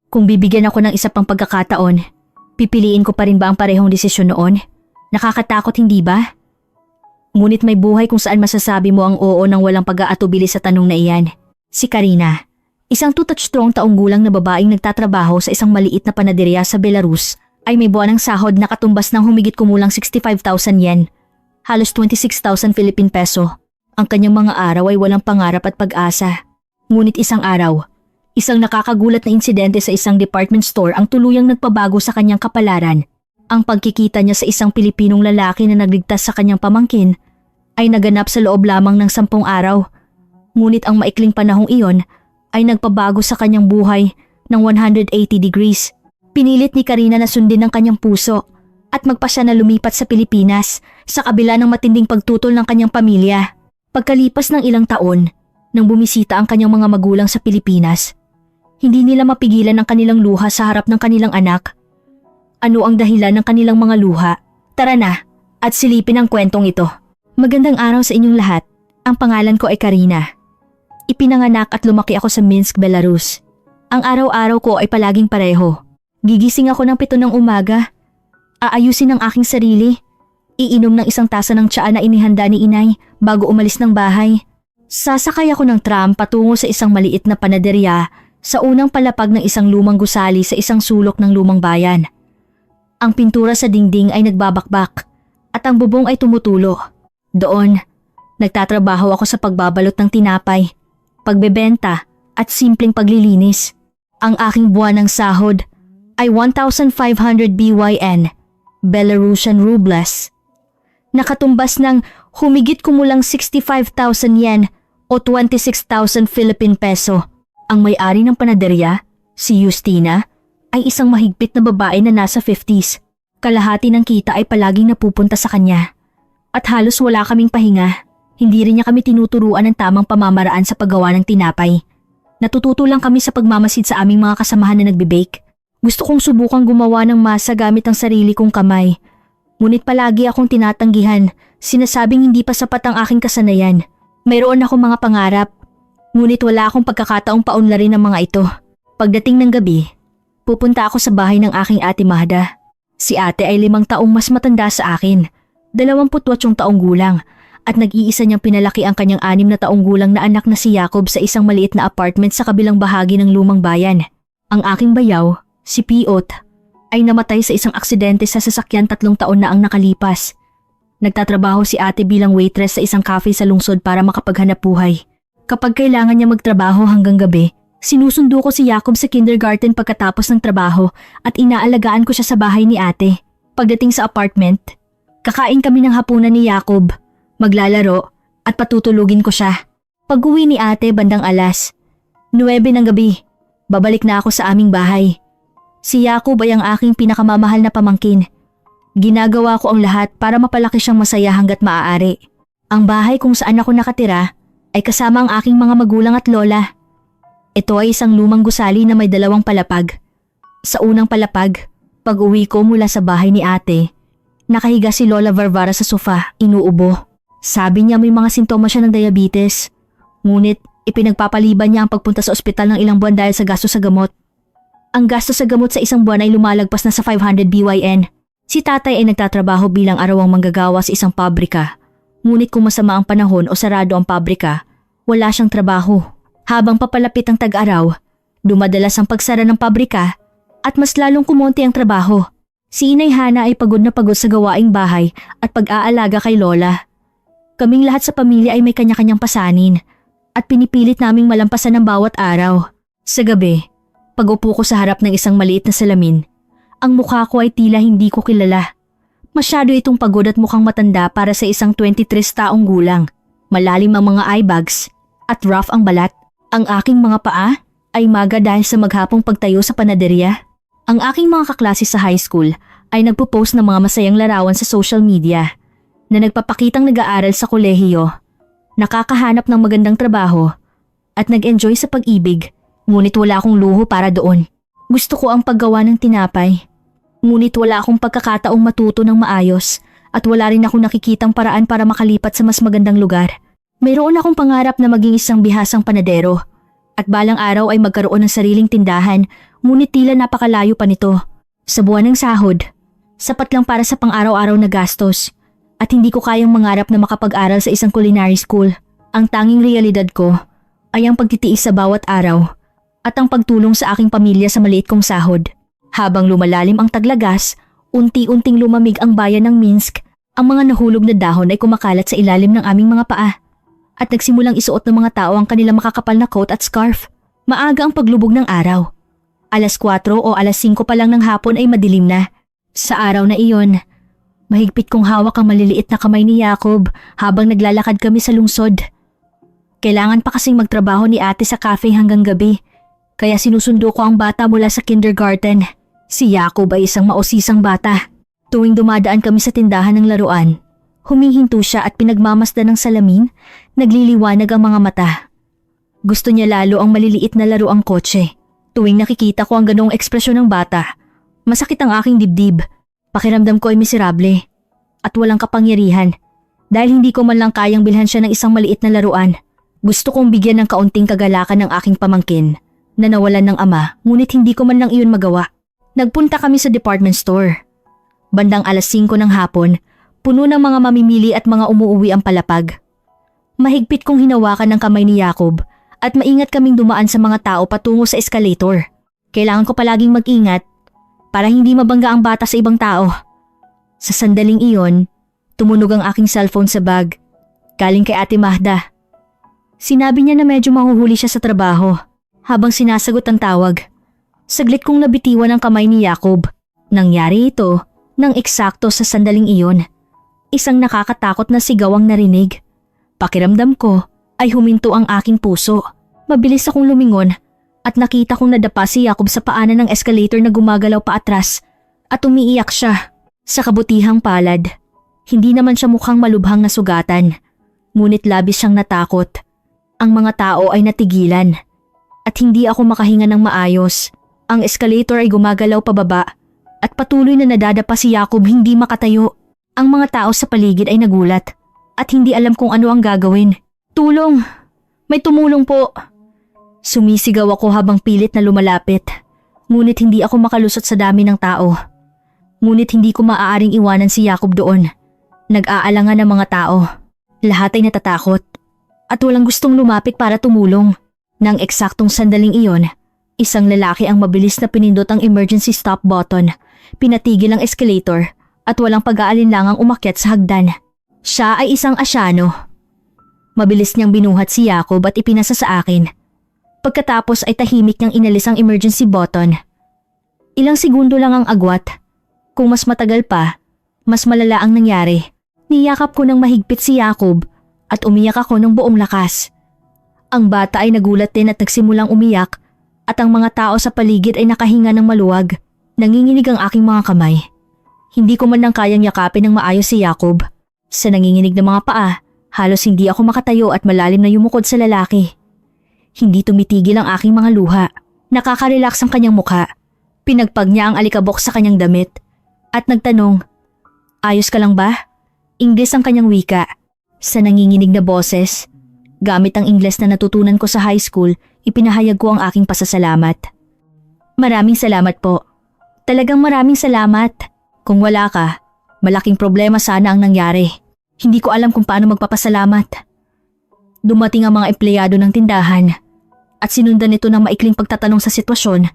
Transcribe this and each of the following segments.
Kung bibigyan ako ng isa pang pagkakataon, pipiliin ko pa rin ba ang parehong desisyon noon? Nakakatakot hindi ba? Ngunit may buhay kung saan masasabi mo ang oo nang walang pag-aatubili sa tanong na iyan. Si Karina, isang 2-strong taong gulang na babaeng nagtatrabaho sa isang maliit na panaderya sa Belarus, ay may buwanang sahod na katumbas ng humigit kumulang 65,000 yen, halos 26,000 Philippine peso. Ang kanyang mga araw ay walang pangarap at pag-asa. Ngunit isang araw, isang nakakagulat na insidente sa isang department store ang tuluyang nagpabago sa kanyang kapalaran. Ang pagkikita niya sa isang Pilipinong lalaki na nagligtas sa kanyang pamangkin ay naganap sa loob lamang ng 10 araw. Ngunit ang maikling panahong iyon ay nagpabago sa kanyang buhay ng 180 degrees. Pinilit ni Karina na sundin ang kanyang puso at magpasya na lumipat sa Pilipinas sa kabila ng matinding pagtutol ng kanyang pamilya. Pagkalipas ng ilang taon, nang bumisita ang kanyang mga magulang sa Pilipinas, hindi nila mapigilan ang kanilang luha sa harap ng kanilang anak. Ano ang dahilan ng kanilang mga luha? Tara na at silipin ang kwentong ito. Magandang araw sa inyong lahat. Ang pangalan ko ay Karina. Ipinanganak at lumaki ako sa Minsk, Belarus. Ang araw-araw ko ay palaging pareho. Gigising ako ng 7 ng umaga. Aayusin ang aking sarili. Iinom ng 1 tasa ng tsaa na inihanda ni inay bago umalis ng bahay. Sasakay ako ng tram patungo sa isang maliit na panaderya sa unang palapag ng isang lumang gusali sa isang sulok ng lumang bayan. Ang pintura sa dingding ay nagbabakbak at ang bubong ay tumutulo. Doon, nagtatrabaho ako sa pagbabalot ng tinapay, pagbebenta at simpleng paglilinis. Ang aking buwan ng sahod ay 1,500 BYN, Belarusian rubles. Nakatumbas ng humigit kumulang 65,000 yen o 26,000 Philippine peso. Ang may-ari ng panaderya, si Justina, ay isang mahigpit na babae na nasa 50s. Kalahati ng kita ay palaging napupunta sa kanya. At halos wala kaming pahinga. Hindi rin niya kami tinuturuan ng tamang pamamaraan sa paggawa ng tinapay. Natututo lang kami sa pagmamasid sa aming mga kasamahan na nagbe-bake. Gusto kong subukang gumawa ng masa gamit ang sarili kong kamay. Ngunit palagi akong tinatanggihan, sinasabing hindi pa sapat ang aking kasanayan. Mayroon akong mga pangarap, ngunit wala akong pagkakataong paunlarin ang mga ito. Pagdating ng gabi, pupunta ako sa bahay ng aking ate Mahda. Si ate ay 5 taong mas matanda sa akin, 28 taong gulang, at nag-iisa niyang pinalaki ang kanyang 6 na taong gulang na anak na si Jacob sa isang maliit na apartment sa kabilang bahagi ng lumang bayan. Ang aking bayaw, si Piot, ay namatay sa isang aksidente sa sasakyan 3 taon na ang nakalipas. Nagtatrabaho si ate bilang waitress sa isang cafe sa lungsod para makapaghanap buhay. Kapag kailangan niya magtrabaho hanggang gabi, sinusundo ko si Jacob sa kindergarten pagkatapos ng trabaho at inaalagaan ko siya sa bahay ni ate. Pagdating sa apartment, kakain kami ng hapunan ni Jacob, maglalaro at patutulugin ko siya. Pag-uwi ni ate bandang alas 9 ng gabi, babalik na ako sa aming bahay. Si Jacob ay ang aking pinakamamahal na pamangkin. Ginagawa ko ang lahat para mapalaki siyang masaya hanggat maaari. Ang bahay kung saan ako nakatira ay kasama ang aking mga magulang at lola. Ito ay isang lumang gusali na may 2 palapag. Sa unang palapag, pag-uwi ko mula sa bahay ni ate, nakahiga si Lola Varvara sa sofa, inuubo. Sabi niya may mga sintomas siya ng diabetes. Ngunit ipinagpapaliban niya ang pagpunta sa ospital ng ilang buwan dahil sa gasto sa gamot. Ang gasto sa gamot sa isang buwan ay lumalagpas na sa 500 BYN. Si tatay ay nagtatrabaho bilang arawang manggagawa sa isang pabrika. Ngunit kung masama ang panahon o sarado ang pabrika, wala siyang trabaho. Habang papalapit ang tag-araw, dumadalas ang pagsara ng pabrika at mas lalong kumonti ang trabaho. Si Inay Hana ay pagod na pagod sa gawaing bahay at pag-aalaga kay Lola. Kaming lahat sa pamilya ay may kanya-kanyang pasanin at pinipilit naming malampasan ang bawat araw. Sa gabi, pag-upo ko sa harap ng isang maliit na salamin, ang mukha ko ay tila hindi ko kilala. Masyado itong pagod at mukhang matanda para sa isang 23 taong gulang. Malalim ang mga eye bags at rough ang balat. Ang aking mga paa ay maga dahil sa maghapong pagtayo sa panaderya. Ang aking mga kaklase sa high school ay nagpo-post ng mga masayang larawan sa social media na nagpapakitang nag-aaral sa kolehiyo, nakakahanap ng magandang trabaho at nag-enjoy sa pag-ibig, ngunit wala akong luho para doon. Gusto ko ang paggawa ng tinapay, ngunit wala akong pagkakataong matuto ng maayos at wala rin akong nakikitang paraan para makalipat sa mas magandang lugar. Mayroon akong pangarap na maging isang bihasang panadero, at balang araw ay magkaroon ng sariling tindahan, ngunit tila napakalayo pa nito. Sa buwan ng sahod, sapat lang para sa pang-araw-araw na gastos at hindi ko kayang mangarap na makapag-aral sa isang culinary school. Ang tanging realidad ko ay ang pagtitiis sa bawat araw at ang pagtulong sa aking pamilya sa maliit kong sahod. Habang lumalalim ang taglagas, unti-unting lumamig ang bayan ng Minsk. Ang mga nahulog na dahon ay kumakalat sa ilalim ng aming mga paa at nagsimulang isuot ng mga tao ang kanilang makakapal na coat at scarf. Maaga ang paglubog ng araw. Alas 4 o alas 5 pa lang ng hapon ay madilim na. Sa araw na iyon, mahigpit kong hawak ang maliliit na kamay ni Jacob habang naglalakad kami sa lungsod. Kailangan pa kasing magtrabaho ni ate sa cafe hanggang gabi, kaya sinusundo ko ang bata mula sa kindergarten. Si Jacob ay isang mausisang bata. Tuwing dumadaan kami sa tindahan ng laruan, humihinto siya at pinagmamasdan ng salamin, nagliliwanag ang mga mata. Gusto niya lalo ang maliliit na laruang kotse. Tuwing nakikita ko ang ganoong ekspresyon ng bata, masakit ang aking dibdib. Pakiramdam ko ay miserable at walang kapangyarihan dahil hindi ko man lang kayang bilhan siya ng isang maliit na laruan. Gusto kong bigyan ng kaunting kagalakan ng aking pamangkin na nawalan ng ama, ngunit hindi ko man lang iyon magawa. Nagpunta kami sa department store. Bandang alas 5 ng hapon, puno ng mga mamimili at mga umuuwi ang palapag. Mahigpit kong hinawakan ng kamay ni Jacob at maingat kaming dumaan sa mga tao patungo sa escalator. Kailangan ko palaging mag-ingat para hindi mabangga ang bata sa ibang tao. Sa sandaling iyon, tumunog ang aking cellphone sa bag. Galing kay Ate Mahda. Sinabi niya na medyo mahuhuli siya sa trabaho. Habang sinasagot ang tawag, saglit kong nabitiwan ang kamay ni Jacob. Nangyari ito nang eksakto sa sandaling iyon. Isang nakakatakot na sigaw ang narinig. Pakiramdam ko ay huminto ang aking puso. Mabilis akong lumingon at nakita kong nadapa si Jacob sa paanan ng escalator na gumagalaw pa atras at umiiyak siya. Sa kabutihang palad, hindi naman siya mukhang malubhang na sugatan, ngunit labis siyang natakot. Ang mga tao ay natigilan at hindi ako makahinga ng maayos. Ang escalator ay gumagalaw pababa at patuloy na nadadapa si Jacob hindi makatayo. Ang mga tao sa paligid ay nagulat at hindi alam kung ano ang gagawin. Tulong! May tumulong po! Sumisigaw ako habang pilit na lumalapit. Ngunit hindi ako makalusot sa dami ng tao. Ngunit hindi ko maaaring iwanan si Jacob doon. Nag-aalangan ang mga tao. Lahat ay natatakot at walang gustong lumapit para tumulong. Nang eksaktong sandaling iyon, isang lalaki ang mabilis na pinindot ang emergency stop button, pinatigil ang escalator at walang pag-aalinlangang umakyat sa hagdan. Siya ay isang Asyano. Mabilis niyang binuhat si Jacob at ipinasa sa akin. Pagkatapos ay tahimik niyang inalis ang emergency button. Ilang segundo lang ang agwat. Kung mas matagal pa, mas malala ang nangyari. Niyakap ko ng mahigpit si Jacob at umiyak ako ng buong lakas. Ang bata ay nagulat din at nagsimulang umiyak at ang mga tao sa paligid ay nakahinga ng maluwag. Nanginginig ang aking mga kamay. Hindi ko man lang kayang yakapin ng maayos si Jacob. Sa nanginginig na mga paa, halos hindi ako makatayo at malalim na yumukod sa lalaki. Hindi tumitigil ang aking mga luha. Nakaka-relax ang kanyang mukha. Pinagpag niya ang alikabok sa kanyang damit at nagtanong, "Ayos ka lang ba?" Ingles ang kanyang wika. Sa nanginginig na boses, gamit ang Ingles na natutunan ko sa high school, ipinahayag ko ang aking pasasalamat. "Maraming salamat po. Talagang maraming salamat. Kung wala ka, malaking problema sana ang nangyari. Hindi ko alam kung paano magpapasalamat." Dumating ang mga empleyado ng tindahan at sinundan nito ng maikling pagtatanong sa sitwasyon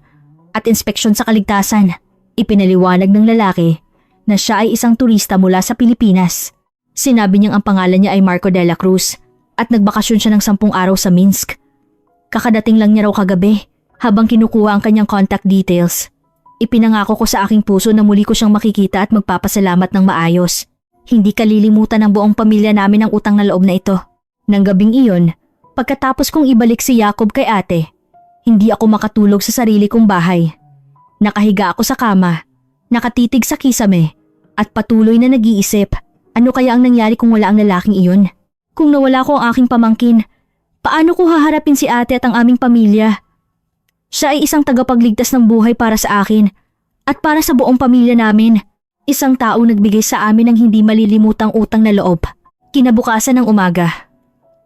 at inspeksyon sa kaligtasan. Ipinaliwanag ng lalaki na siya ay isang turista mula sa Pilipinas. Sinabi niyang ang pangalan niya ay Marco de la Cruz at nagbakasyon siya ng 10 araw sa Minsk. Kakadating lang niya raw kagabi. Habang kinukuha ang kanyang contact details, ipinangako ko sa aking puso na muli ko siyang makikita at magpapasalamat ng maayos. Hindi kalilimutan ng buong pamilya namin ang utang na loob na ito. Nang gabing iyon, pagkatapos kong ibalik si Jacob kay ate, hindi ako makatulog sa sarili kong bahay. Nakahiga ako sa kama, nakatitig sa kisame at patuloy na nag-iisip. Ano kaya ang nangyari kung wala ang lalaking iyon? Kung nawala ko ang aking pamangkin, paano ko haharapin si ate at ang aming pamilya? Siya ay isang tagapagligtas ng buhay para sa akin at para sa buong pamilya namin. Isang taong nagbigay sa amin ng hindi malilimutang utang na loob. Kinabukasan ng umaga,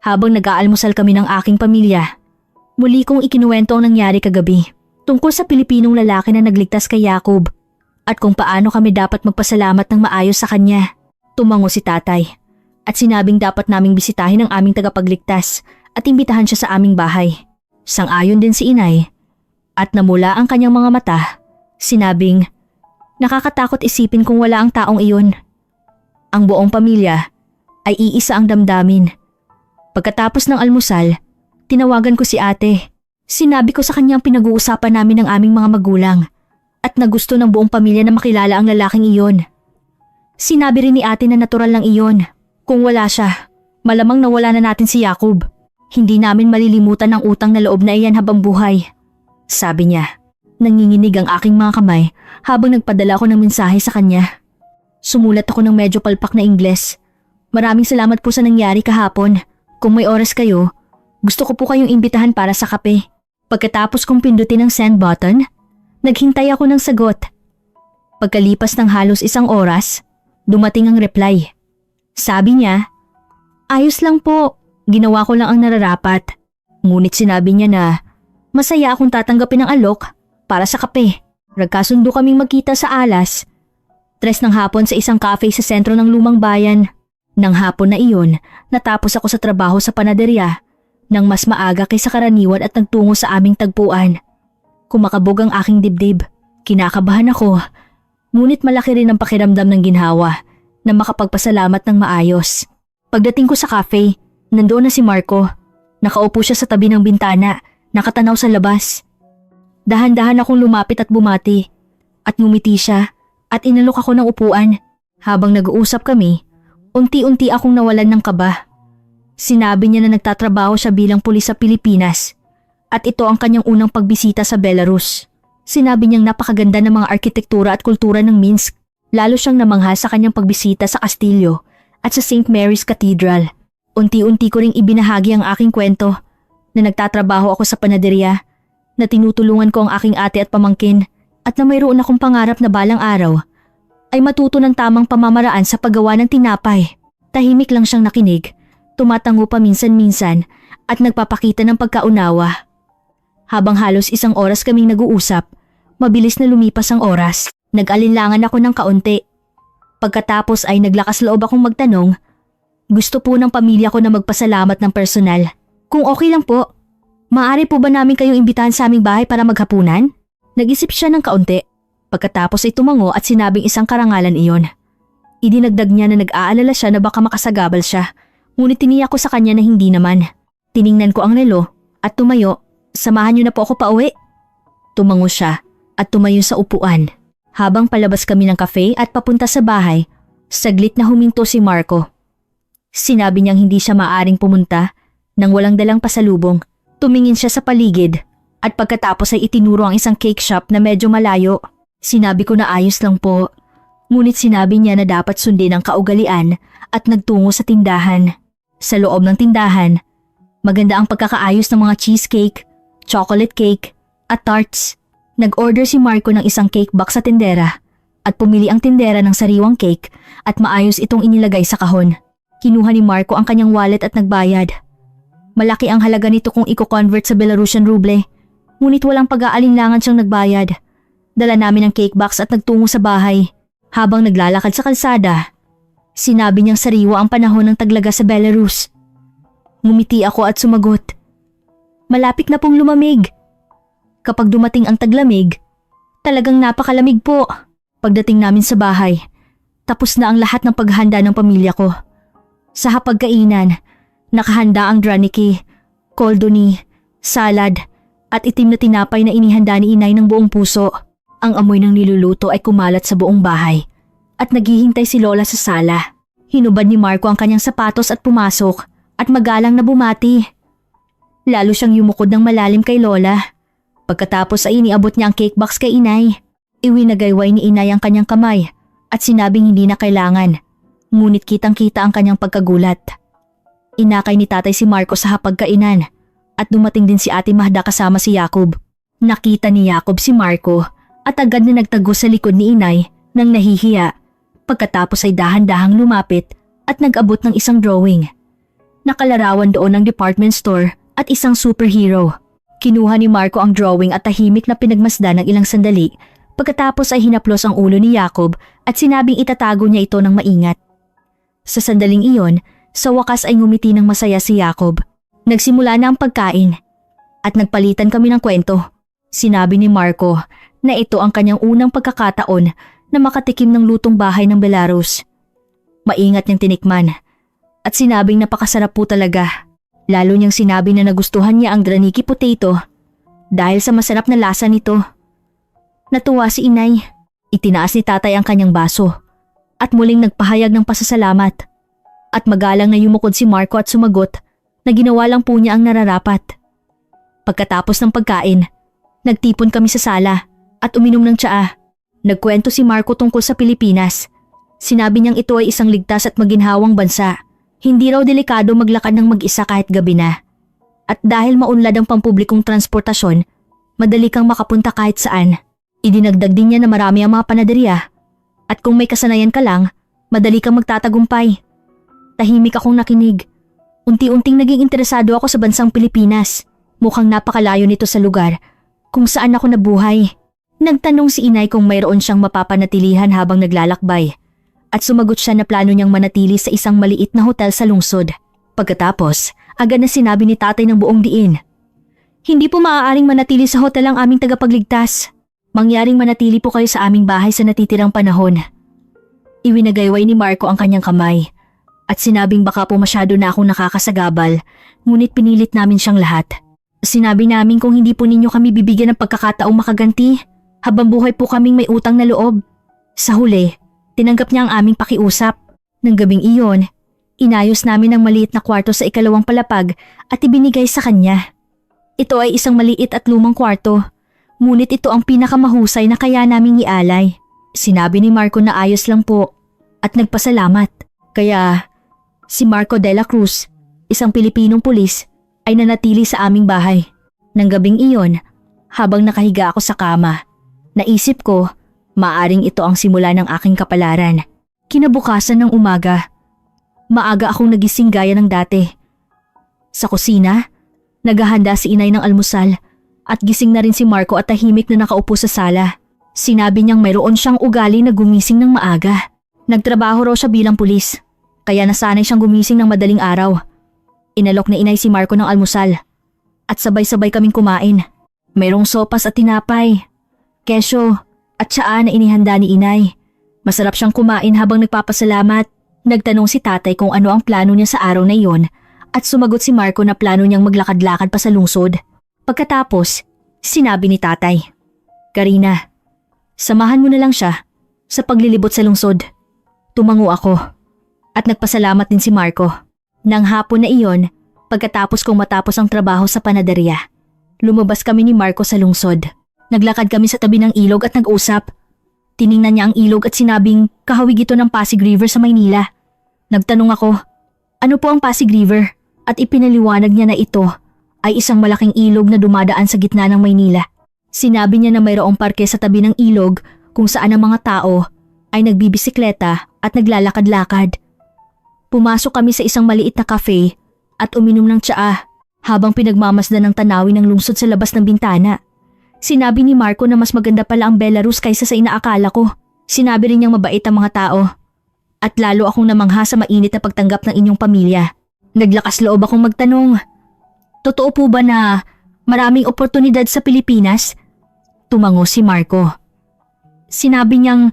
habang nag-aalmusal kami ng aking pamilya, Muli kong ikinuwento ang nangyari kagabi tungkol sa Pilipinong lalaki na nagligtas kay Jacob at kung paano kami dapat magpasalamat ng maayos sa kanya. Tumango si tatay at sinabing dapat naming bisitahin ang aming tagapagligtas at imbitahan siya sa aming bahay. Sang-ayon din si inay at namula ang kanyang mga mata. Sinabing, nakakatakot isipin kung wala ang taong iyon. Ang buong pamilya ay iisa ang damdamin. Pagkatapos ng almusal, tinawagan ko si ate. Sinabi ko sa kanya ang pinag-uusapan namin ng aming mga magulang at na gusto ng buong pamilya na makilala ang lalaking iyon. Sinabi rin ni ate na natural lang iyon. Kung wala siya, malamang nawala na natin si Jacob. Hindi namin malilimutan ang utang na loob na iyan habang buhay. Sabi niya. Nanginginig ang aking mga kamay habang nagpadala ako ng mensahe sa kanya. Sumulat ako ng medyo palpak na Ingles. Maraming salamat po sa nangyari kahapon. Kung may oras kayo, gusto ko po kayong imbitahan para sa kape. Pagkatapos kong pindutin ang send button, naghintay ako ng sagot. Pagkalipas ng halos 1 oras, dumating ang reply. Sabi niya, ayos lang po, ginawa ko lang ang nararapat. Ngunit sinabi niya na, masaya akong tatanggapin ang alok para sa kape. Nagkasundo kaming magkita sa alas. 3 ng hapon sa isang cafe sa sentro ng lumang bayan. Nang hapon na iyon, natapos ako sa trabaho sa panaderya nang mas maaga kaysa karaniwan at nagtungo sa aming tagpuan. Kumakabog ang aking dibdib. Kinakabahan ako. Ngunit malaki rin ang pakiramdam ng ginhawa na makapagpasalamat ng maayos. Pagdating ko sa cafe, nandoon na si Marco. Nakaupo siya sa tabi ng bintana, nakatanaw sa labas. Dahan-dahan akong lumapit at bumati. At ngumiti siya at inalok ako ng upuan. Habang nag-uusap kami, unti-unti akong nawalan ng kaba. Sinabi niya na nagtatrabaho siya bilang pulis sa Pilipinas at ito ang kanyang unang pagbisita sa Belarus. Sinabi niyang napakaganda ng mga arkitektura at kultura ng Minsk. Lalo siyang namangha sa kanyang pagbisita sa Kastilyo at sa St. Mary's Cathedral. Unti-unti ko ring ibinahagi ang aking kwento na nagtatrabaho ako sa panaderya, na tinutulungan ko ang aking ate at pamangkin at na mayroon akong pangarap na balang araw ay matuto ng tamang pamamaraan sa paggawa ng tinapay. Tahimik lang siyang nakinig, tumatango paminsan-minsan at nagpapakita ng pagkaunawa. Habang halos 1 oras kaming nag-uusap, mabilis na lumipas ang oras. Nag-alinlangan ako ng kaunti. Pagkatapos ay naglakas loob akong magtanong, gusto po ng pamilya ko na magpasalamat ng personal. Kung okay lang po, maaari po ba namin kayong imbitahan sa aming bahay para maghapunan? Nag-isip siya ng kaunti. Pagkatapos ay tumango at sinabing isang karangalan iyon. Idinagdag niya na nag-aalala siya na baka makasagabal siya. Ngunit tiniyak ko sa kanya na hindi naman. Tiningnan ko ang relo at tumayo. Samahan niyo na po ako pauwi. Tumango siya at tumayo sa upuan. Habang palabas kami ng cafe at papunta sa bahay, saglit na huminto si Marco. Sinabi niyang hindi siya maaring pumunta nang walang dalang pasalubong. Tumingin siya sa paligid at pagkatapos ay itinuro ang isang cake shop na medyo malayo. Sinabi ko na ayos lang po. Ngunit sinabi niya na dapat sundin ang kaugalian at nagtungo sa tindahan. Sa loob ng tindahan, maganda ang pagkakaayos ng mga cheesecake, chocolate cake at tarts. Nag-order si Marco ng isang cake box sa tindera at pumili ang tindera ng sariwang cake at maayos itong inilagay sa kahon. Kinuha ni Marco ang kanyang wallet at nagbayad. Malaki ang halaga nito kung i-convert sa Belarusian ruble, ngunit walang pag-aalinlangan siyang nagbayad. Dala namin ang cake box at nagtungo sa bahay. Habang naglalakad sa kalsada, sinabi niyang sariwa ang panahon ng taglaga sa Belarus. Ngumiti ako at sumagot, malapit na pong lumamig. Kapag dumating ang taglamig, talagang napakalamig po. Pagdating namin sa bahay, tapos na ang lahat ng paghahanda ng pamilya ko. Sa hapagkainan, nakahanda ang draniki, koldoni, salad, at itim na tinapay na inihanda ni inay ng buong puso. Ang amoy ng niluluto ay kumalat sa buong bahay at naghihintay si Lola sa sala. Hinubad ni Marco ang kanyang sapatos at pumasok at magalang na bumati. Lalo siyang yumukod ng malalim kay Lola. Pagkatapos ay iniabot niya ang cake box kay inay. Iwinagayway ni inay ang kanyang kamay at sinabing hindi na kailangan. Ngunit kitang-kita ang kanyang pagkagulat. Inakay ni tatay si Marco sa hapagkainan at dumating din si ate Mahda kasama si Jacob. Nakita ni Jacob si Marco at agad na nagtago sa likod ni inay nang nahihiya. Pagkatapos ay dahan-dahang lumapit at nag-abot ng isang drawing. Nakalarawan doon ng department store at isang superhero. Kinuha ni Marco ang drawing at tahimik na pinagmasdan ng ilang sandali. Pagkatapos ay hinaplos ang ulo ni Jacob at sinabing itatago niya ito ng maingat. Sa sandaling iyon, sa wakas ay ngumiti ng masaya si Jacob. Nagsimula na ang pagkain at nagpalitan kami ng kwento. Sinabi ni Marco na ito ang kanyang unang pagkakataon na makatikim ng lutong bahay ng Belarus. Maingat niyang tinikman at sinabing napakasarap po talaga. Lalo niyang sinabi na nagustuhan niya ang graniki potato dahil sa masarap na lasa nito. Natuwa si inay. Itinaas ni tatay ang kanyang baso at muling nagpahayag ng pasasalamat. At magalang na yumukod si Marco at sumagot na ginawa lang po niya ang nararapat. Pagkatapos ng pagkain, nagtipon kami sa sala at uminom ng tsaa. Nagkwento si Marco tungkol sa Pilipinas. Sinabi niyang ito ay isang ligtas at maginhawang bansa. Hindi raw delikado maglakad ng mag-isa kahit gabi na. At dahil maunlad ang pampublikong transportasyon, madali kang makapunta kahit saan. Idinagdag din niya na marami ang mga panaderya. At kung may kasanayan ka lang, madali kang magtatagumpay. Tahimik akong nakinig. Unti-unting naging interesado ako sa bansang Pilipinas. Mukhang napakalayo nito sa lugar kung saan ako nabuhay. Nagtanong si inay kung mayroon siyang mapapanatilihan habang naglalakbay. At sumagot siya na plano niyang manatili sa isang maliit na hotel sa lungsod. Pagkatapos, agad na sinabi ni tatay ng buong diin. Hindi po maaaring manatili sa hotel ang aming tagapagligtas. Mangyaring manatili po kayo sa aming bahay sa natitirang panahon. Iwinagayway ni Marco ang kanyang kamay. At sinabing baka po masyado na akong nakakasagabal, ngunit pinilit namin siyang lahat. Sinabi namin kung hindi po ninyo kami bibigyan ng pagkakataong makaganti, habang buhay po kaming may utang na loob. Sa huli, tinanggap niya ang aming pakiusap. Nang gabing iyon, inayos namin ang maliit na kwarto sa ikalawang palapag at ibinigay sa kanya. Ito ay isang maliit at lumang kwarto, ngunit ito ang pinakamahusay na kaya naming ialay. Sinabi ni Marco na ayos lang po at nagpasalamat. Kaya si Marco de la Cruz, isang Pilipinong pulis, ay nanatili sa aming bahay. Nang gabing iyon, habang nakahiga ako sa kama, naisip ko, maaring ito ang simula ng aking kapalaran. Kinabukasan ng umaga, maaga akong nagising gaya ng dati. Sa kusina, naghahanda si inay ng almusal at gising na rin si Marco at tahimik na nakaupo sa sala. Sinabi niyang mayroon siyang ugali na gumising ng maaga. Nagtrabaho raw siya bilang pulis, kaya nasanay siyang gumising ng madaling araw. Inalok na inay si Marco ng almusal at sabay-sabay kaming kumain. Mayroong sopas at tinapay, kesyo at tsaa na inihanda ni inay. Masarap siyang kumain habang nagpapasalamat. Nagtanong si tatay kung ano ang plano niya sa araw na iyon at sumagot si Marco na plano niyang maglakad-lakad pa sa lungsod. Pagkatapos, sinabi ni tatay, "Karina, samahan mo na lang siya sa paglilibot sa lungsod." Tumango ako at nagpasalamat din si Marco. Nang hapon na iyon, pagkatapos kong matapos ang trabaho sa panaderya, lumabas kami ni Marco sa lungsod. Naglakad kami sa tabi ng ilog at nag-usap. Tiningnan niya ang ilog at sinabing kahawig ito ng Pasig River sa Maynila. Nagtanong ako, ano po ang Pasig River? At ipinaliwanag niya na ito ay isang malaking ilog na dumadaan sa gitna ng Maynila. Sinabi niya na mayroong parke sa tabi ng ilog kung saan ang mga tao ay nagbibisikleta at naglalakad-lakad. Pumasok kami sa isang maliit na cafe at uminom ng tsaa habang pinagmamasdan ng tanawin ng lungsod sa labas ng bintana. Sinabi ni Marco na mas maganda pala ang Belarus kaysa sa inaakala ko. Sinabi rin niyang mabait ang mga tao. At lalo akong namangha sa mainit na pagtanggap ng inyong pamilya. Naglakas loob akong magtanong, totoo po ba na maraming oportunidad sa Pilipinas? Tumango si Marco. Sinabi niyang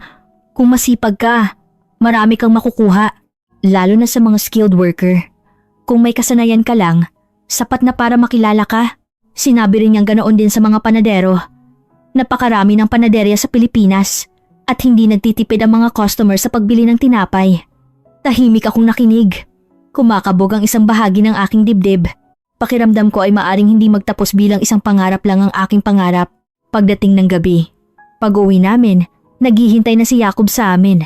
kung masipag ka, marami kang makukuha. Lalo na sa mga skilled worker. Kung may kasanayan ka lang, sapat na para makilala ka. Sinabi rin niyang ganoon din sa mga panadero. Napakarami ng panaderya sa Pilipinas at hindi nagtitipid ang mga customer sa pagbili ng tinapay. Tahimik akong nakinig. Kumakabog ang isang bahagi ng aking dibdib. Pakiramdam ko ay maaring hindi magtapos bilang isang pangarap lang ang aking pangarap. Pagdating ng gabi, pag-uwi namin, naghihintay na si Jacob sa amin.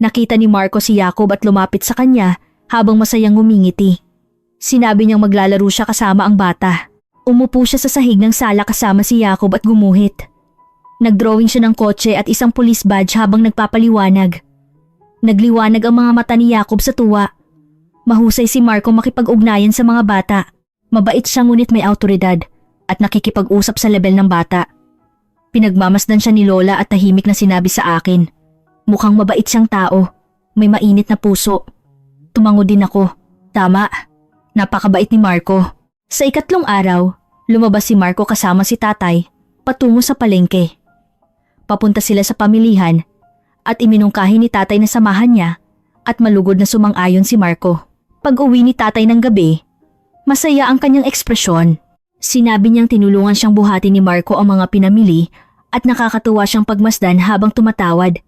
Nakita ni Marco si Jacob at lumapit sa kanya habang masayang ngumingiti. Sinabi niyang maglalaro siya kasama ang bata. Umupo siya sa sahig ng sala kasama si Jacob at gumuhit. Nagdrawing siya ng kotse at isang police badge habang nagpapaliwanag. Nagliwanag ang mga mata ni Jacob sa tuwa. Mahusay si Marco makipag-ugnayan sa mga bata. Mabait siya ngunit may awtoridad at nakikipag-usap sa level ng bata. Pinagmamasdan siya ni Lola at tahimik na sinabi sa akin. Mukhang mabait siyang tao, may mainit na puso. Tumango din ako. Tama, napakabait ni Marco. Sa ikatlong araw, lumabas si Marco kasama si tatay patungo sa palengke. Papunta sila sa pamilihan at iminungkahi ni tatay na samahan niya at malugod na sumang-ayon si Marco. Pag-uwi ni tatay ng gabi, masaya ang kanyang ekspresyon. Sinabi niyang tinulungan siyang buhati ni Marco ang mga pinamili at nakakatuwa siyang pagmasdan habang tumatawad.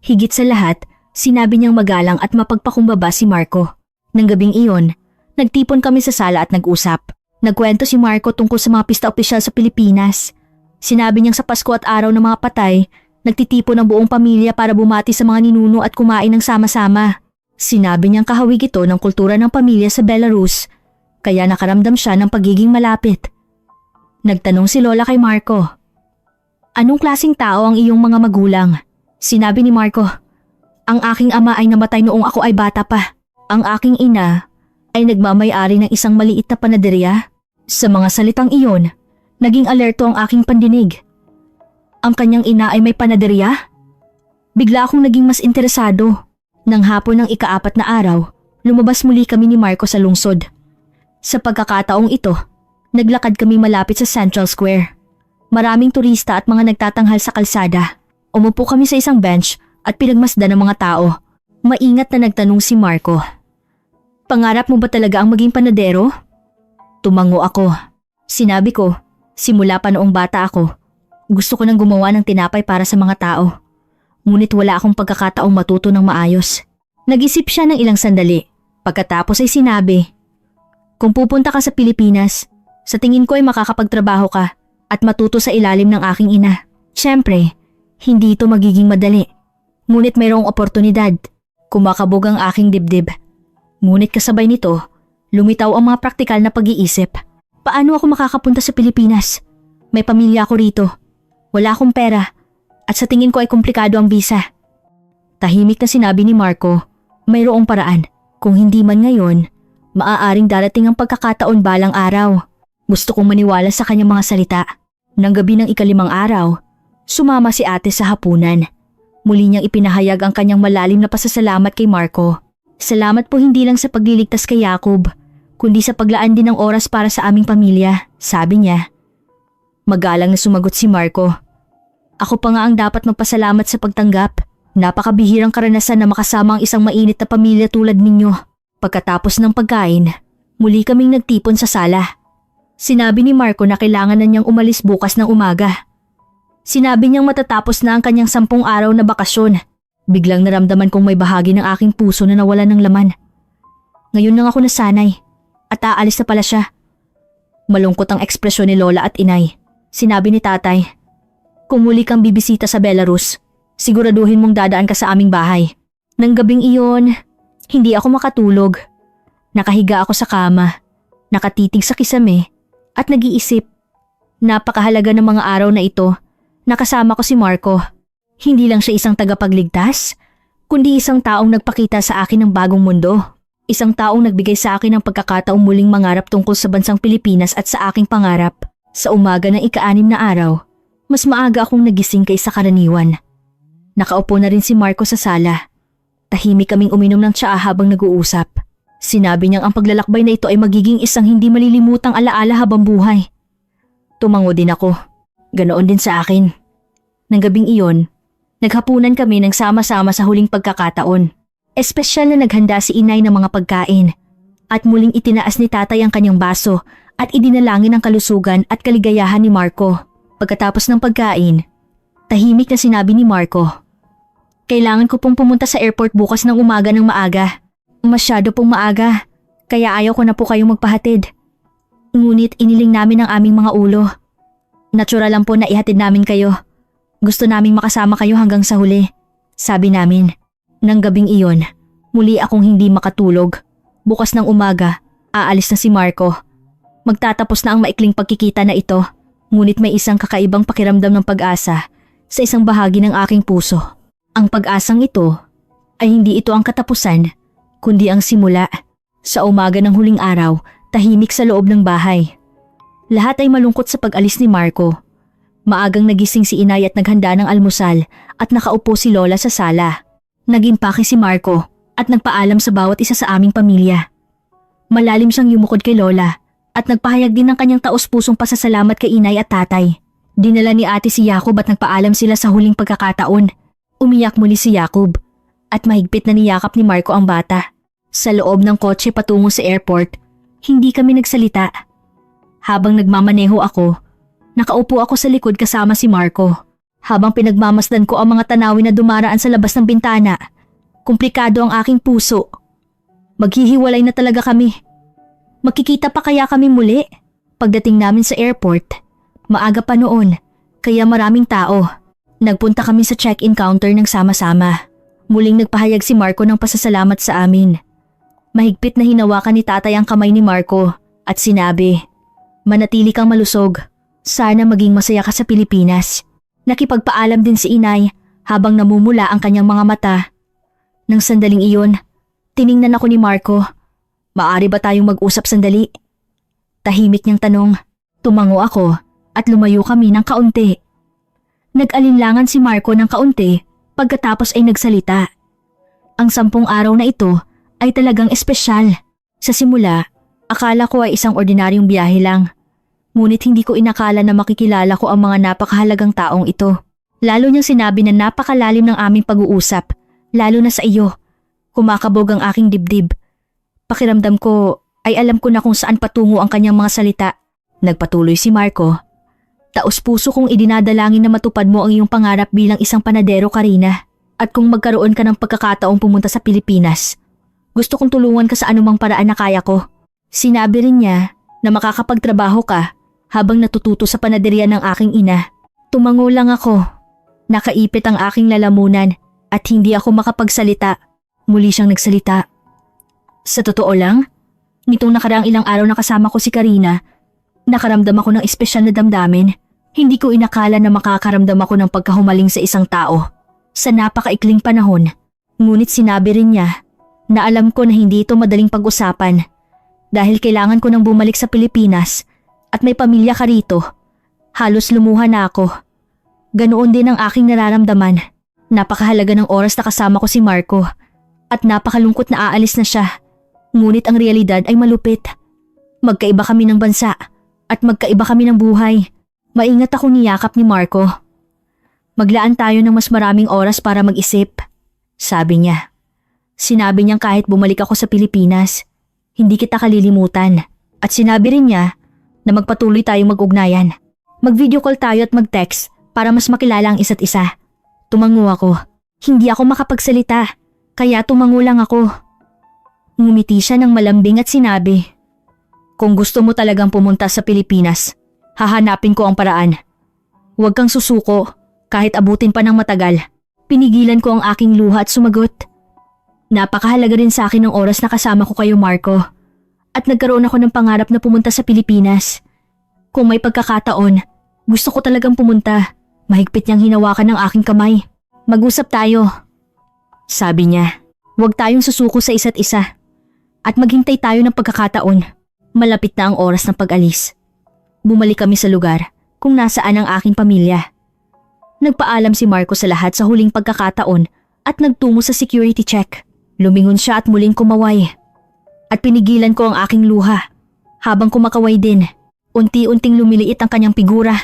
Higit sa lahat, sinabi niyang magalang at mapagpakumbaba si Marco. Nang gabing iyon, nagtipon kami sa sala at nag-usap. Nagkwento si Marco tungkol sa mga pista opisyal sa Pilipinas. Sinabi niyang sa Pasko at araw ng mga patay, nagtitipon ang buong pamilya para bumati sa mga ninuno at kumain ng sama-sama. Sinabi niyang kahawig ito ng kultura ng pamilya sa Belarus, kaya nakaramdam siya ng pagiging malapit. Nagtanong si Lola kay Marco, "Anong klaseng tao ang iyong mga magulang?" Sinabi ni Marco, "Ang aking ama ay namatay noong ako ay bata pa. Ang aking ina ay nagmamay-ari ng isang maliit na panaderya." Sa mga salitang iyon, naging alerto ang aking pandinig. Ang kanyang ina ay may panaderya? Bigla akong naging mas interesado. Nang hapon ng ika-4 na araw, lumabas muli kami ni Marco sa lungsod. Sa pagkakataong ito, naglakad kami malapit sa Central Square. Maraming turista at mga nagtatanghal sa kalsada. Umupo kami sa isang bench at pinagmasdan ng mga tao. Maingat na nagtanong si Marco, "Pangarap mo ba talaga ang maging panadero?" Tumango ako. Sinabi ko, simula pa noong bata ako, gusto ko nang gumawa ng tinapay para sa mga tao. Ngunit wala akong pagkakataong matuto ng maayos. Nag-isip siya ng ilang sandali. Pagkatapos ay sinabi, "Kung pupunta ka sa Pilipinas, sa tingin ko ay makakapagtrabaho ka at matuto sa ilalim ng aking ina. Siyempre, hindi ito magiging madali. Ngunit mayroong oportunidad. Kumakabog ang aking dibdib. Ngunit kasabay nito, lumitaw ang mga praktikal na pag-iisip. Paano ako makakapunta sa Pilipinas? May pamilya ako rito. Wala akong pera. At sa tingin ko ay komplikado ang visa." Tahimik na sinabi ni Marco, "Mayroong paraan. Kung hindi man ngayon, maaaring darating ang pagkakataon balang araw." Gusto kong maniwala sa kanyang mga salita. Nang gabi ng ika-5 araw, sumama si ate sa hapunan. Muli niyang ipinahayag ang kanyang malalim na pasasalamat kay Marco. "Salamat po hindi lang sa pagliligtas kay Jacob, kundi sa paglaan din ng oras para sa aming pamilya," sabi niya. Magalang na sumagot si Marco, "Ako pa nga ang dapat magpasalamat sa pagtanggap. Napakabihirang karanasan na makasama ang isang mainit na pamilya tulad ninyo." Pagkatapos ng pagkain, muli kaming nagtipon sa sala. Sinabi ni Marco na kailangan na niyang umalis bukas ng umaga. Sinabi niyang matatapos na ang kanyang 10 araw na bakasyon. Biglang naramdaman kong may bahagi ng aking puso na nawalan ng laman. Ngayon lang ako nasanay at aalis na pala siya. Malungkot ang ekspresyon ni Lola at Inay. Sinabi ni Tatay, "Kung muli kang bibisita sa Belarus, siguraduhin mong dadaan ka sa aming bahay." Nang gabing iyon, hindi ako makatulog. Nakahiga ako sa kama, nakatitig sa kisame at nag-iisip. Napakahalaga ng mga araw na ito. Nakasama ko si Marco. Hindi lang siya isang tagapagligtas, kundi isang taong nagpakita sa akin ng bagong mundo. Isang taong nagbigay sa akin ng pagkakataong muling mangarap tungkol sa bansang Pilipinas at sa aking pangarap. Sa umaga ng ika-6 na araw, mas maaga akong nagising kaysa karaniwan. Nakaupo na rin si Marco sa sala. Tahimik kaming uminom ng tsaa habang nag-uusap. Sinabi niyang ang paglalakbay na ito ay magiging isang hindi malilimutang alaala habang buhay. Tumango din ako. Ganoon din sa akin. Nang gabing iyon, naghapunan kami ng sama-sama sa huling pagkakataon. Espesyal na naghanda si Inay ng mga pagkain. At muling itinaas ni Tatay ang kanyang baso at idinalangin ang kalusugan at kaligayahan ni Marco. Pagkatapos ng pagkain, tahimik na sinabi ni Marco, "Kailangan ko pong pumunta sa airport bukas ng umaga ng maaga. Masyado pong maaga, kaya ayaw ko na po kayong magpahatid. Ngunit iniling namin ang aming mga ulo. Natural lang po na ihatid namin kayo. Gusto naming makasama kayo hanggang sa huli," sabi namin. Nang gabing iyon, muli akong hindi makatulog. Bukas ng umaga, aalis na si Marco. Magtatapos na ang maikling pagkikita na ito, ngunit may isang kakaibang pakiramdam ng pag-asa sa isang bahagi ng aking puso. Ang pag-asang ito ay hindi ito ang katapusan, kundi ang simula. Sa umaga ng huling araw, tahimik sa loob ng bahay. Lahat ay malungkot sa pag-alis ni Marco. Maagang nagising si inay at naghanda ng almusal at nakaupo si Lola sa sala. Nag-impake si Marco at nagpaalam sa bawat isa sa aming pamilya. Malalim siyang yumukod kay Lola at nagpahayag din ng kanyang taos-pusong pasasalamat kay inay at tatay. Dinala ni ate si Jacob at nagpaalam sila sa huling pagkakataon. Umiyak muli si Jacob at mahigpit na niyakap ni Marco ang bata. Sa loob ng kotse patungo sa airport, hindi kami nagsalita. Habang nagmamaneho ako, nakaupo ako sa likod kasama si Marco. Habang pinagmamasdan ko ang mga tanawin na dumaraan sa labas ng bintana, komplikado ang aking puso. Maghihiwalay na talaga kami. Magkikita pa kaya kami muli? Pagdating namin sa airport, maaga pa noon, kaya maraming tao. Nagpunta kami sa check-in counter ng sama-sama. Muling nagpahayag si Marco ng pasasalamat sa amin. Mahigpit na hinawakan ni tatay ang kamay ni Marco at sinabi, "Manatili kang malusog. Sana maging masaya ka sa Pilipinas." Nakipagpaalam din si inay habang namumula ang kanyang mga mata. Nang sandaling iyon, tiningnan ako ni Marco. "Maaari ba tayong mag-usap sandali?" Tahimik niyang tanong. Tumango ako at lumayo kami ng kaunti. Nag-alinlangan si Marco ng kaunti pagkatapos ay nagsalita. Ang 10 araw na ito ay talagang espesyal. Sa simula, akala ko ay isang ordinaryong biyahe lang. Ngunit hindi ko inakala na makikilala ko ang mga napakahalagang taong ito. Lalo niyang sinabi na napakalalim ng aming pag-uusap, lalo na sa iyo. Kumakabog ang aking dibdib. Pakiramdam ko ay alam ko na kung saan patungo ang kanyang mga salita. Nagpatuloy si Marco. "Taos-puso kong idinadalangin na matupad mo ang iyong pangarap bilang isang panadero, Karina. At kung magkaroon ka ng pagkakataong pumunta sa Pilipinas, gusto kong tulungan ka sa anumang paraan na kaya ko." Sinabi rin niya na makakapagtrabaho ka habang natututo sa panaderya ng aking ina. Tumango lang ako. Nakaipit ang aking lalamunan at hindi ako makapagsalita. Muli siyang nagsalita. "Sa totoo lang, nitong nakaraang ilang araw na kasama ko si Karina, nakaramdam ako ng espesyal na damdamin. Hindi ko inakala na makakaramdam ako ng pagkahumaling sa isang tao sa napakaikling panahon. Ngunit sinabi rin niya na alam ko na hindi ito madaling pag-usapan dahil kailangan ko nang bumalik sa Pilipinas at may pamilya ka rito. Halos lumuha na ako. Ganoon din ang aking nararamdaman. Napakahalaga ng oras na kasama ko si Marco at napakalungkot na aalis na siya. Ngunit ang realidad ay malupit. Magkaiba kami ng bansa at magkaiba kami ng buhay. Maingat akong niyakap ni Marco. "Maglaan tayo ng mas maraming oras para mag-isip," sabi niya. Sinabi niyang kahit bumalik ako sa Pilipinas, hindi kita kalilimutan. At sinabi rin niya na magpatuloy tayong mag-ugnayan. Mag-video call tayo at mag-text para mas makilala ang isa't isa. Tumango ako. Hindi ako makapagsalita, kaya tumango lang ako. Ngumiti siya ng malambing at sinabi, "Kung gusto mo talagang pumunta sa Pilipinas, hahanapin ko ang paraan. Huwag kang susuko kahit abutin pa ng matagal." Pinigilan ko ang aking luha at sumagot, "Napakahalaga rin sa akin ang oras na kasama ko kayo, Marco. At nagkaroon ako ng pangarap na pumunta sa Pilipinas. Kung may pagkakataon, gusto ko talagang pumunta." Mahigpit niyang hinawakan ng aking kamay. "Mag-usap tayo," sabi niya. "Huwag tayong susuko sa isa't isa. At maghintay tayo ng pagkakataon." Malapit na ang oras ng pag-alis. Bumalik kami sa lugar kung nasaan ang aking pamilya. Nagpaalam si Marco sa lahat sa huling pagkakataon at nagtungo sa security check. Lumingon siya at muling kumaway. At pinigilan ko ang aking luha. Habang kumakaway din, unti-unting lumiliit ang kanyang figura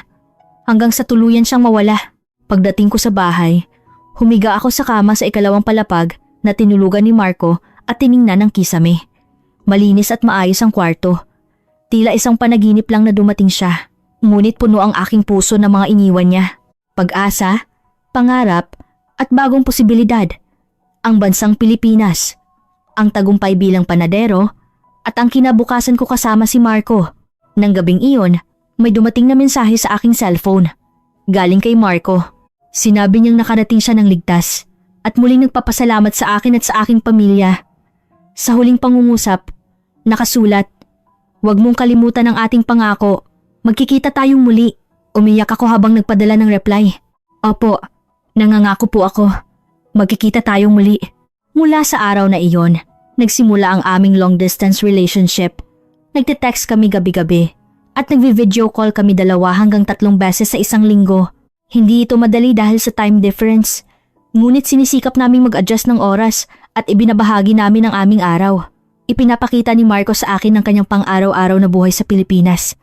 hanggang sa tuluyan siyang mawala. Pagdating ko sa bahay, humiga ako sa kama sa ikalawang palapag na tinulugan ni Marco at tiningnan ng kisame. Malinis at maayos ang kwarto. Tila isang panaginip lang na dumating siya. Ngunit puno ang aking puso ng mga iniwan niya. Pag-asa, pangarap at bagong posibilidad. Ang bansang Pilipinas, ang tagumpay bilang panadero at ang kinabukasan ko kasama si Marco. Nang gabing iyon, may dumating na mensahe sa aking cellphone. Galing kay Marco. Sinabi niyang nakarating siya ng ligtas at muling nagpapasalamat sa akin at sa aking pamilya. Sa huling pangungusap, nakasulat, "Huwag mong kalimutan ang ating pangako. Magkikita tayong muli." Umiyak ako habang nagpadala ng reply. "Opo, nangangako po ako. Magkikita tayong muli." Mula sa araw na iyon, nagsimula ang aming long-distance relationship. Nagte-text kami gabi-gabi At nagvi-video call kami 2 hanggang 3 beses sa isang linggo. Hindi ito madali dahil sa time difference. Ngunit sinisikap naming mag-adjust ng oras at ibinabahagi namin ang aming araw. Ipinapakita ni Marco sa akin ang kanyang pang-araw-araw na buhay sa Pilipinas.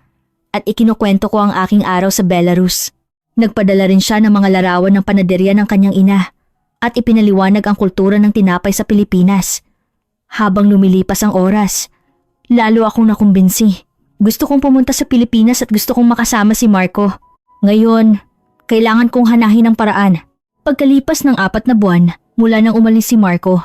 At ikinukwento ko ang aking araw sa Belarus. Nagpadala rin siya ng mga larawan ng panaderya ng kanyang ina at ipinaliwanag ang kultura ng tinapay sa Pilipinas. Habang lumilipas ang oras, lalo akong nakumbinsi. Gusto kong pumunta sa Pilipinas at gusto kong makasama si Marco. Ngayon, kailangan kong hanahin ng paraan. Pagkalipas ng 4 na buwan mula nang umalis si Marco,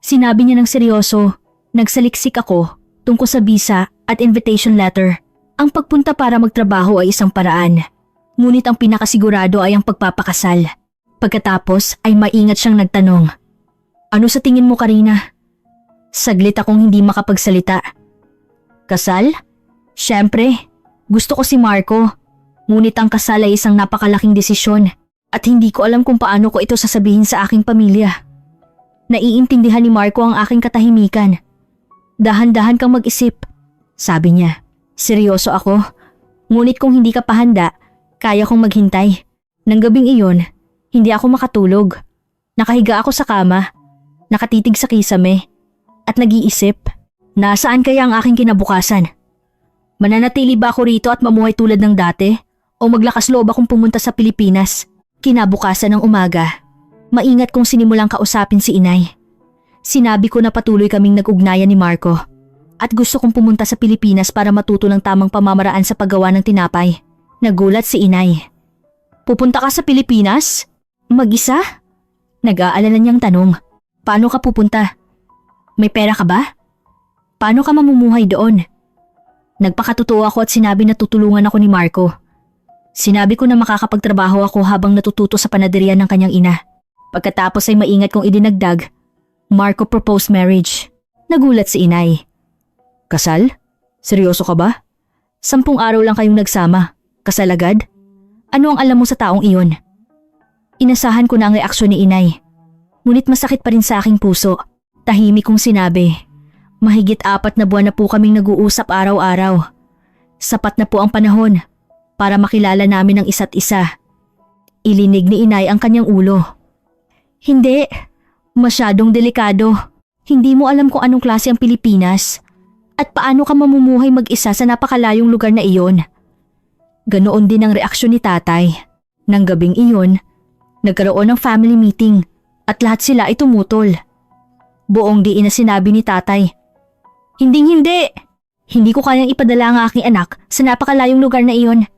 sinabi niya ng seryoso, nagsaliksik ako tungkol sa visa at invitation letter. Ang pagpunta para magtrabaho ay isang paraan. Ngunit ang pinakasigurado ay ang pagpapakasal. Pagkatapos ay maingat siyang nagtanong, "Ano sa tingin mo, Karina?" Saglit akong hindi makapagsalita. Kasal? Siyempre, gusto ko si Marco. Ngunit ang kasal ay isang napakalaking desisyon at hindi ko alam kung paano ko ito sasabihin sa aking pamilya. Naiintindihan ni Marco ang aking katahimikan. "Dahan-dahan kang mag-isip," sabi niya. Seryoso ako. Ngunit kung hindi ka pa handa, kaya kong maghintay. Nang gabing iyon, hindi ako makatulog. Nakahiga ako sa kama, nakatitig sa kisame, at nag-iisip, nasaan kaya ang aking kinabukasan? Mananatili ba ako rito at mamuhay tulad ng dati? O maglakas loob akong pumunta sa Pilipinas? Kinabukasan ng umaga, maingat kong sinimulang kausapin si inay. Sinabi ko na patuloy kaming nag-ugnayan ni Marco at gusto kong pumunta sa Pilipinas para matuto ng tamang pamamaraan sa paggawa ng tinapay. Nagulat si inay. "Pupunta ka sa Pilipinas? Mag-isa?" Nag-aalala niyang tanong. "Paano ka pupunta? May pera ka ba? Paano ka mamumuhay doon?" Nagpakatotoo ako at sinabi na tutulungan ako ni Marco. Sinabi ko na makakapagtrabaho ako habang natututo sa panaderya ng kanyang ina. Pagkatapos ay maingat kong idinagdag, Marco proposed marriage. Nagulat si inay. "Kasal? Seryoso ka ba? 10 araw lang kayong nagsama. Kasal agad? Ano ang alam mo sa taong iyon?" Inasahan ko na ang reaksyon ni inay. Ngunit masakit pa rin sa aking puso. Tahimik kong sinabi, "Mahigit 4 na buwan na po kaming nag-uusap araw-araw. Sapat na po ang panahon para makilala namin ang isa't isa." Ilinig ni inay ang kanyang ulo. "Hindi, masyadong delikado. Hindi mo alam kung anong klase ang Pilipinas at paano ka mamumuhay mag-isa sa napakalayong lugar na iyon." Ganoon din ang reaksyon ni tatay. Nang gabing iyon, nagkaroon ng family meeting at lahat sila ay tumutol. Buong diin na sinabi ni tatay, Hindi! Hindi ko kayang ipadala ang aking anak sa napakalayong lugar na iyon."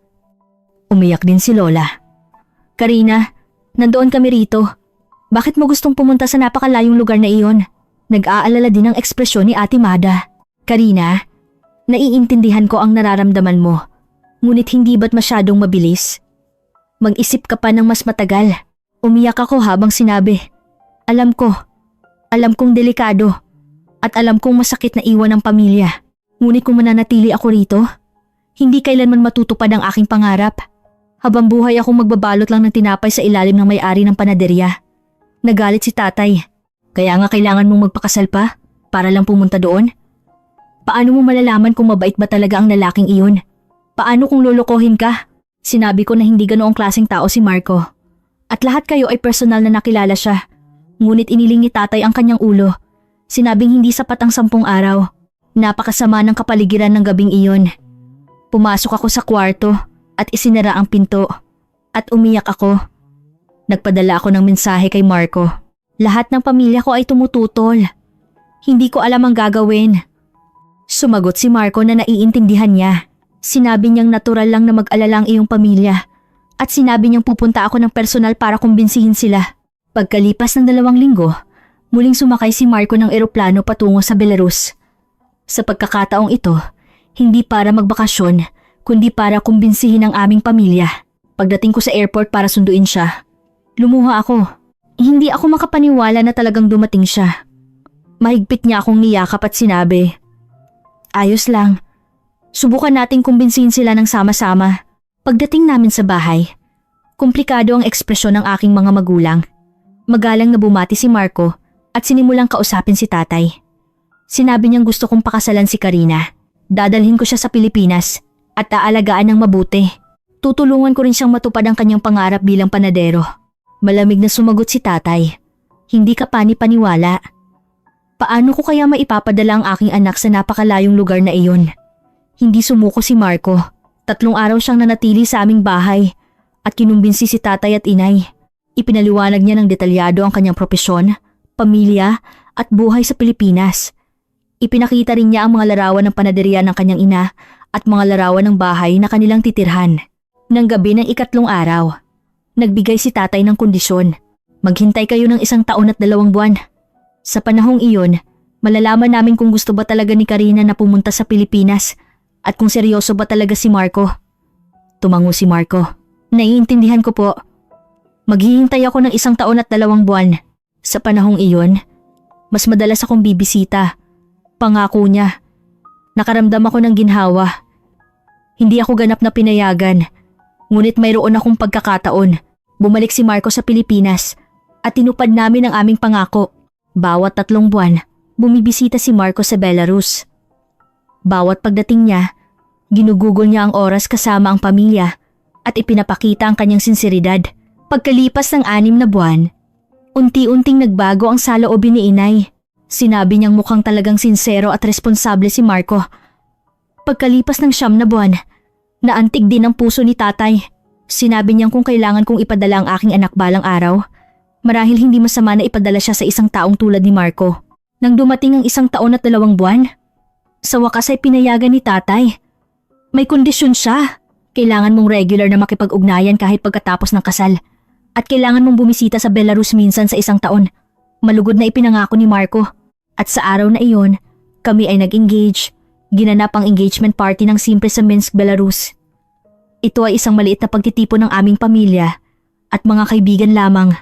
Umiyak din si Lola. "Karina, nandoon kami rito. Bakit mo gustong pumunta sa napakalayong lugar na iyon?" Nag-aalala din ang ekspresyon ni Ate Mada. "Karina, naiintindihan ko ang nararamdaman mo. Ngunit hindi ba't masyadong mabilis? Mag-isip ka pa ng mas matagal." Umiyak ako habang sinabi, Alam kong delikado at alam kong masakit na iwan ang pamilya. Ngunit kung mananatili ako rito, hindi kailanman matutupad ang aking pangarap. Habang buhay akong magbabalot lang ng tinapay sa ilalim ng may-ari ng panaderya." Nagalit si tatay. "Kaya nga kailangan mong magpakasal pa para lang pumunta doon? Paano mo malalaman kung mabait ba talaga ang lalaking iyon? Paano kung lolokohin ka?" Sinabi ko na hindi ganoong klaseng tao si Marco. At lahat kayo ay personal na nakilala siya. Ngunit iniling ni tatay ang kanyang ulo. Sinabing hindi sapat ang 10 araw. Napakasama ng kapaligiran ng gabing iyon. Pumasok ako sa kwarto at isinara ang pinto. At umiyak ako. Nagpadala ako ng mensahe kay Marco. Lahat ng pamilya ko ay tumututol. Hindi ko alam ang gagawin. Sumagot si Marco na naiintindihan niya. Sinabi niyang natural lang na mag-alala ang iyong pamilya. At sinabi niyang pupunta ako ng personal para kumbinsihin sila. Pagkalipas ng 2 linggo, muling sumakay si Marco ng eroplano patungo sa Belarus. Sa pagkakataong ito, hindi para magbakasyon, kundi para kumbinsihin ang aming pamilya. Pagdating ko sa airport para sunduin siya, lumuha ako. Hindi ako makapaniwala na talagang dumating siya. Mahigpit niya akong niyakap at sinabi, "Ayos lang. Subukan nating kumbinsihin sila ng sama-sama." Pagdating namin sa bahay, komplikado ang ekspresyon ng aking mga magulang. Magalang na bumati si Marco at sinimulang kausapin si tatay. Sinabi niyang gusto kong pakasalan si Karina. Dadalhin ko siya sa Pilipinas at aalagaan ng mabuti. Tutulungan ko rin siyang matupad ang kanyang pangarap bilang panadero. Malamig na sumagot si tatay. Hindi ka pani-paniwala. Paano ko kaya maipapadala ang aking anak sa napakalayong lugar na iyon? Hindi sumuko si Marco. 3 araw siyang nanatili sa aming bahay at kinumbinsi si tatay at inay. Ipinaliwanag niya ng detalyado ang kanyang propesyon, pamilya at buhay sa Pilipinas. Ipinakita rin niya ang mga larawan ng panaderya ng kanyang ina at mga larawan ng bahay na kanilang titirhan. Nang gabi ng 3 araw, nagbigay si tatay ng kondisyon. Maghintay kayo ng 1 taon at 2 buwan. Sa panahong iyon, malalaman namin kung gusto ba talaga ni Karina na pumunta sa Pilipinas at kung seryoso ba talaga si Marco. Tumango si Marco. Naiintindihan ko po. Maghihintay ako ng 1 taon at 2 buwan. Sa panahong iyon, mas madalas akong bibisita. Pangako niya. Nakaramdam ako ng ginhawa. Hindi ako ganap na pinayagan. Ngunit mayroon akong pagkakataon. Bumalik si Marco sa Pilipinas at tinupad namin ang aming pangako. Bawat 3 buwan, bumibisita si Marco sa Belarus. Bawat pagdating niya, ginugugol niya ang oras kasama ang pamilya at ipinapakita ang kanyang sinseridad. Pagkalipas ng 6 na buwan, unti-unting nagbago ang saloobin ni inay. Sinabi niyang mukhang talagang sinsero at responsable si Marco. Pagkalipas ng 9 na buwan, naantig din ang puso ni tatay. Sinabi niyang kung kailangan kong ipadala ang aking anak balang araw, marahil hindi masama na ipadala siya sa isang taong tulad ni Marco. Nang dumating ang 1 taon at 2 buwan, sa wakas ay pinayagan ni tatay. May kondisyon siya. Kailangan mong regular na makipag-ugnayan kahit pagkatapos ng kasal. At kailangan mong bumisita sa Belarus minsan sa 1 taon. Malugod na ipinangako ni Marco. At sa araw na iyon, kami ay nag-engage. Ginanap ang engagement party ng simple sa Minsk, Belarus. Ito ay isang maliit na pagtitipon ng aming pamilya at mga kaibigan lamang.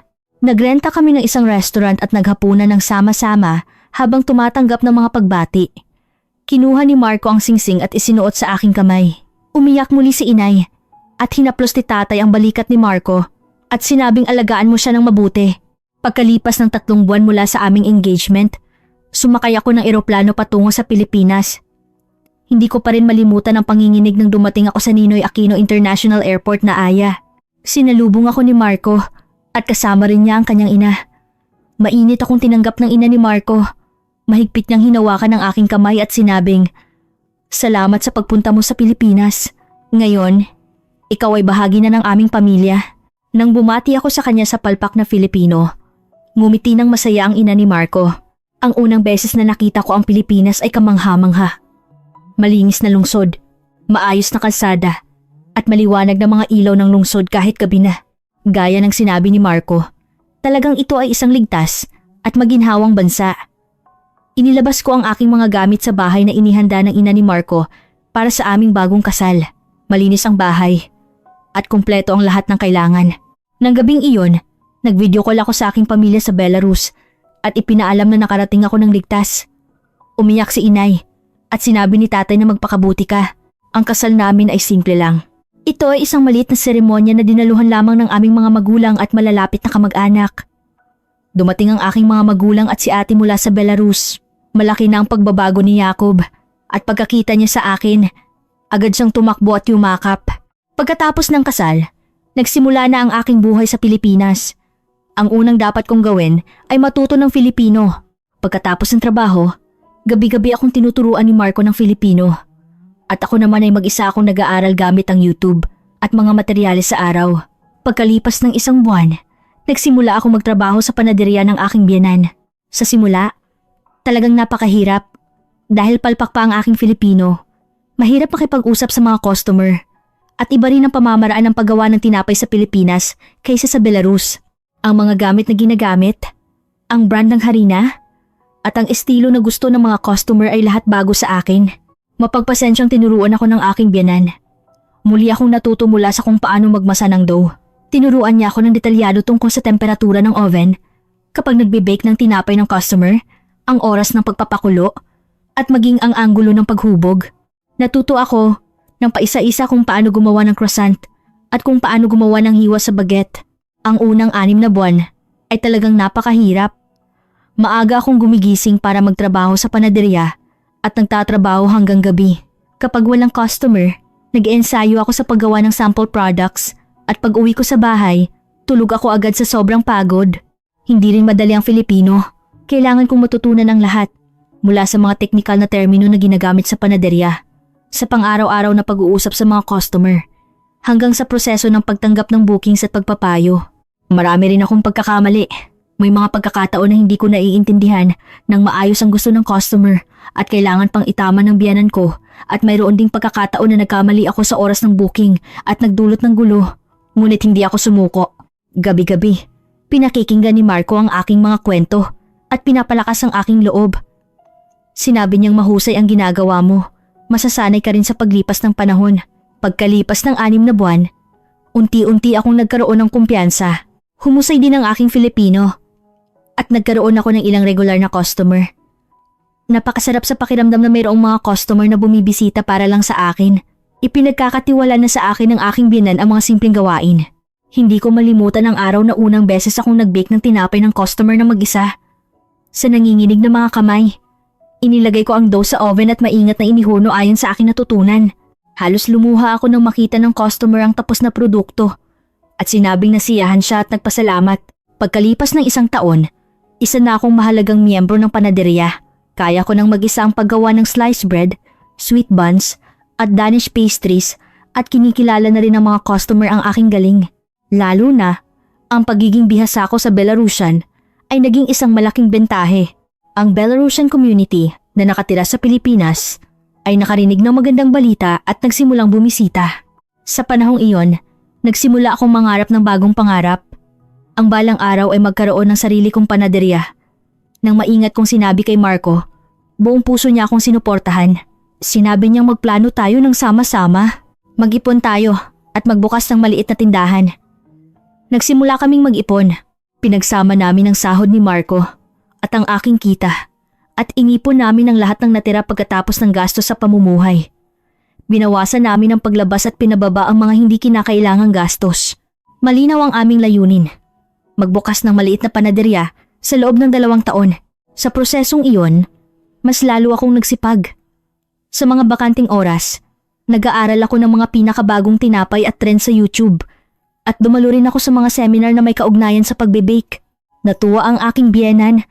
Nagrenta kami ng isang restaurant at naghapunan ng sama-sama habang tumatanggap ng mga pagbati. Kinuha ni Marco ang singsing at isinuot sa aking kamay. Umiyak muli si inay at hinaplos ni tatay ang balikat ni Marco at sinabing alagaan mo siya ng mabuti. Pagkalipas ng 3 buwan mula sa aming engagement, sumakay ako ng eroplano patungo sa Pilipinas. Hindi ko pa rin malimutan ang panginginig nang dumating ako sa Ninoy Aquino International Airport na Aya. Sinalubong ako ni Marco at kasama rin niya ang kanyang ina. Mainit akong tinanggap ng ina ni Marco. Mahigpit niyang hinawakan ang aking kamay at sinabing, "Salamat sa pagpunta mo sa Pilipinas. Ngayon, ikaw ay bahagi na ng aming pamilya." Nang bumati ako sa kanya sa palpak na Filipino, ngumiti ng masaya ang ina ni Marco. Ang unang beses na nakita ko ang Pilipinas ay kamangha-mangha. Malinis na lungsod, maayos na kalsada, at maliwanag na mga ilaw ng lungsod kahit gabi na. Gaya ng sinabi ni Marco, talagang ito ay isang ligtas at maginhawang bansa. Inilabas ko ang aking mga gamit sa bahay na inihanda ng ina ni Marco para sa aming bagong kasal. Malinis ang bahay at kumpleto ang lahat ng kailangan. Nang gabing iyon, nag-video call ako sa aking pamilya sa Belarus at ipinaalam na nakarating ako ng ligtas. Umiyak si inay at sinabi ni tatay na magpakabuti ka. Ang kasal namin ay simple lang. Ito ay isang maliit na seremonya na dinaluhan lamang ng aming mga magulang at malalapit na kamag-anak. Dumating ang aking mga magulang at si ate mula sa Belarus. Malaki na ang pagbabago ni Jacob at pagkakita niya sa akin, agad siyang tumakbo at yumakap. Pagkatapos ng kasal, nagsimula na ang aking buhay sa Pilipinas. Ang unang dapat kong gawin ay matuto ng Filipino. Pagkatapos ng trabaho, gabi-gabi akong tinuturuan ni Marco ng Filipino. At ako naman ay mag-isa akong nag-aaral gamit ang YouTube at mga materyales sa araw. Pagkalipas ng 1 buwan, nagsimula ako magtrabaho sa panaderya ng aking biyenan. Sa simula, talagang napakahirap dahil palpak pa ang aking Filipino. Mahirap makipag-usap sa mga customer at iba rin ang pamamaraan ng paggawa ng tinapay sa Pilipinas kaysa sa Belarus. Ang mga gamit na ginagamit, ang brand ng harina, at ang estilo na gusto ng mga customer ay lahat bago sa akin. Mapagpasensyang tinuruan ako ng aking biyenan. Muli akong natuto mula sa kung paano magmasa ng dough. Tinuruan niya ako ng detalyado tungkol sa temperatura ng oven, kapag nagbe-bake ng tinapay ng customer, ang oras ng pagpapakulo, at maging ang anggulo ng paghubog. Natuto ako ng paisa-isa kung paano gumawa ng croissant at kung paano gumawa ng hiwa sa baguette. Ang unang 6 na buwan ay talagang napakahirap. Maaga akong gumigising para magtrabaho sa panaderya at nagtatrabaho hanggang gabi. Kapag walang customer, Nag-ensayo ako sa paggawa ng sample products at pag-uwi ko sa bahay, tulog ako agad sa sobrang pagod. Hindi rin madali ang Filipino. Kailangan kong matutunan ang lahat. Mula sa mga teknikal na termino na ginagamit sa panaderya, sa pang-araw-araw na pag-uusap sa mga customer, hanggang sa proseso ng pagtanggap ng bookings at pagpapayo. Marami rin akong pagkakamali. May mga pagkakataon na hindi ko naiintindihan ng maayos ang gusto ng customer at kailangan pang itama ng biyanan ko, at mayroon ding pagkakataon na nagkamali ako sa oras ng booking at nagdulot ng gulo. Ngunit hindi ako sumuko. Gabi-gabi, pinakikinggan ni Marco ang aking mga kwento at pinapalakas ang aking loob. Sinabi niyang mahusay ang ginagawa mo. Masasanay ka rin sa paglipas ng panahon. Pagkalipas ng 6 na buwan, unti-unti akong nagkaroon ng kumpiyansa. Humusay din ang aking Filipino. At nagkaroon ako ng ilang regular na customer. Napakasarap sa pakiramdam na mayroong mga customer na bumibisita para lang sa akin. Ipinagkakatiwala na sa akin ng aking biyanan ang mga simpleng gawain. Hindi ko malimutan ang araw na unang beses akong nag-bake ng tinapay ng customer na mag-isa. Sa nanginginig na mga kamay, inilagay ko ang dough sa oven at maingat na inihurno ayon sa aking natutunan. Halos lumuha ako nang makita ng customer ang tapos na produkto. At sinabing nasiyahan siya at nagpasalamat. Pagkalipas ng 1 taon, isa na akong mahalagang miyembro ng panaderya. Kaya ko nang mag-isa ang paggawa ng sliced bread, sweet buns, at Danish pastries, at kinikilala na rin ng mga customer ang aking galing. Lalo na, ang pagiging bihasa ko sa Belarusian ay naging isang malaking bentahe. Ang Belarusian community na nakatira sa Pilipinas ay nakarinig ng magandang balita at nagsimulang bumisita. Sa panahong iyon, nagsimula akong mangarap ng bagong pangarap. Ang balang araw ay magkaroon ng sarili kong panaderya. Nang maingat kong sinabi kay Marco, buong puso niya akong sinuportahan. Sinabi niyang magplano tayo ng sama-sama. Mag-ipon tayo at magbukas ng maliit na tindahan. Nagsimula kaming mag-ipon. Pinagsama namin ang sahod ni Marco at ang aking kita, at inipon namin ang lahat ng natira pagkatapos ng gastos sa pamumuhay. Binawasan namin ang paglabas at pinababa ang mga hindi kinakailangang gastos. Malinaw ang aming layunin. Magbukas ng maliit na panaderya sa loob ng 2 taon. Sa prosesong iyon, mas lalo akong nagsipag. Sa mga bakanting oras, nag-aaral ako ng mga pinakabagong tinapay at trend sa YouTube, at dumalo rin ako sa mga seminar na may kaugnayan sa pagbe-bake. Natuwa ang aking biyenan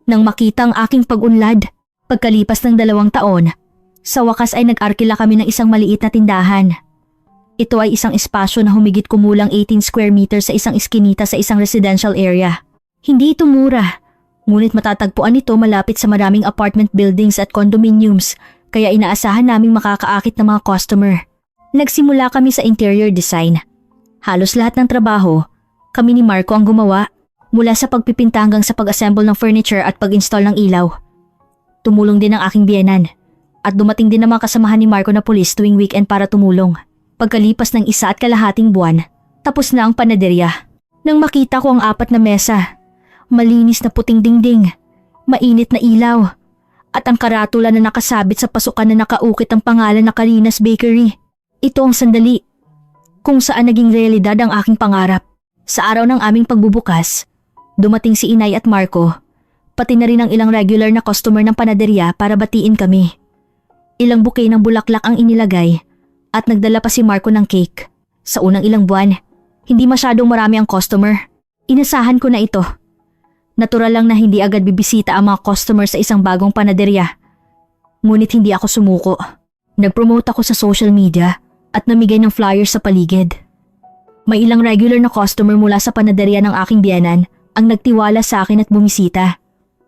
nang makita ang aking pag-unlad. Pagkalipas ng 2 taon, sa wakas ay nag-arkila kami ng isang maliit na tindahan. Ito ay isang espasyo na humigit kumulang 18 square meters sa isang iskinita sa isang residential area. Hindi ito mura, ngunit matatagpuan ito malapit sa maraming apartment buildings at condominiums, kaya inaasahan naming makakaakit ng mga customer. Nagsimula kami sa interior design. Halos lahat ng trabaho, kami ni Marco ang gumawa. Mula sa pagpipinta hanggang sa pag-assemble ng furniture at pag-install ng ilaw. Tumulong din ang aking biyenan at dumating din ang mga kasamahan ni Marco na pulis tuwing weekend para tumulong. Pagkalipas ng 1.5 buwan, tapos na ang panaderya. Nang makita ko ang 4 na mesa, malinis na puting dingding, mainit na ilaw, at ang karatula na nakasabit sa pasukan na nakaukit ang pangalan na Karina's Bakery. Ito ang sandali kung saan naging realidad ang aking pangarap. Sa araw ng aming pagbubukas, dumating si Inay at Marco, pati na rin ang ilang regular na customer ng panaderya para batiin kami. Ilang bouquet ng bulaklak ang inilagay at nagdala pa si Marco ng cake. Sa unang ilang buwan, hindi masyadong marami ang customer. Inasahan ko na ito. Natural lang na hindi agad bibisita ang mga customer sa isang bagong panaderya. Ngunit hindi ako sumuko. Nag-promote ako sa social media at namigay ng flyers sa paligid. May ilang regular na customer mula sa panaderya ng aking biyenan ang nagtiwala sa akin at bumisita.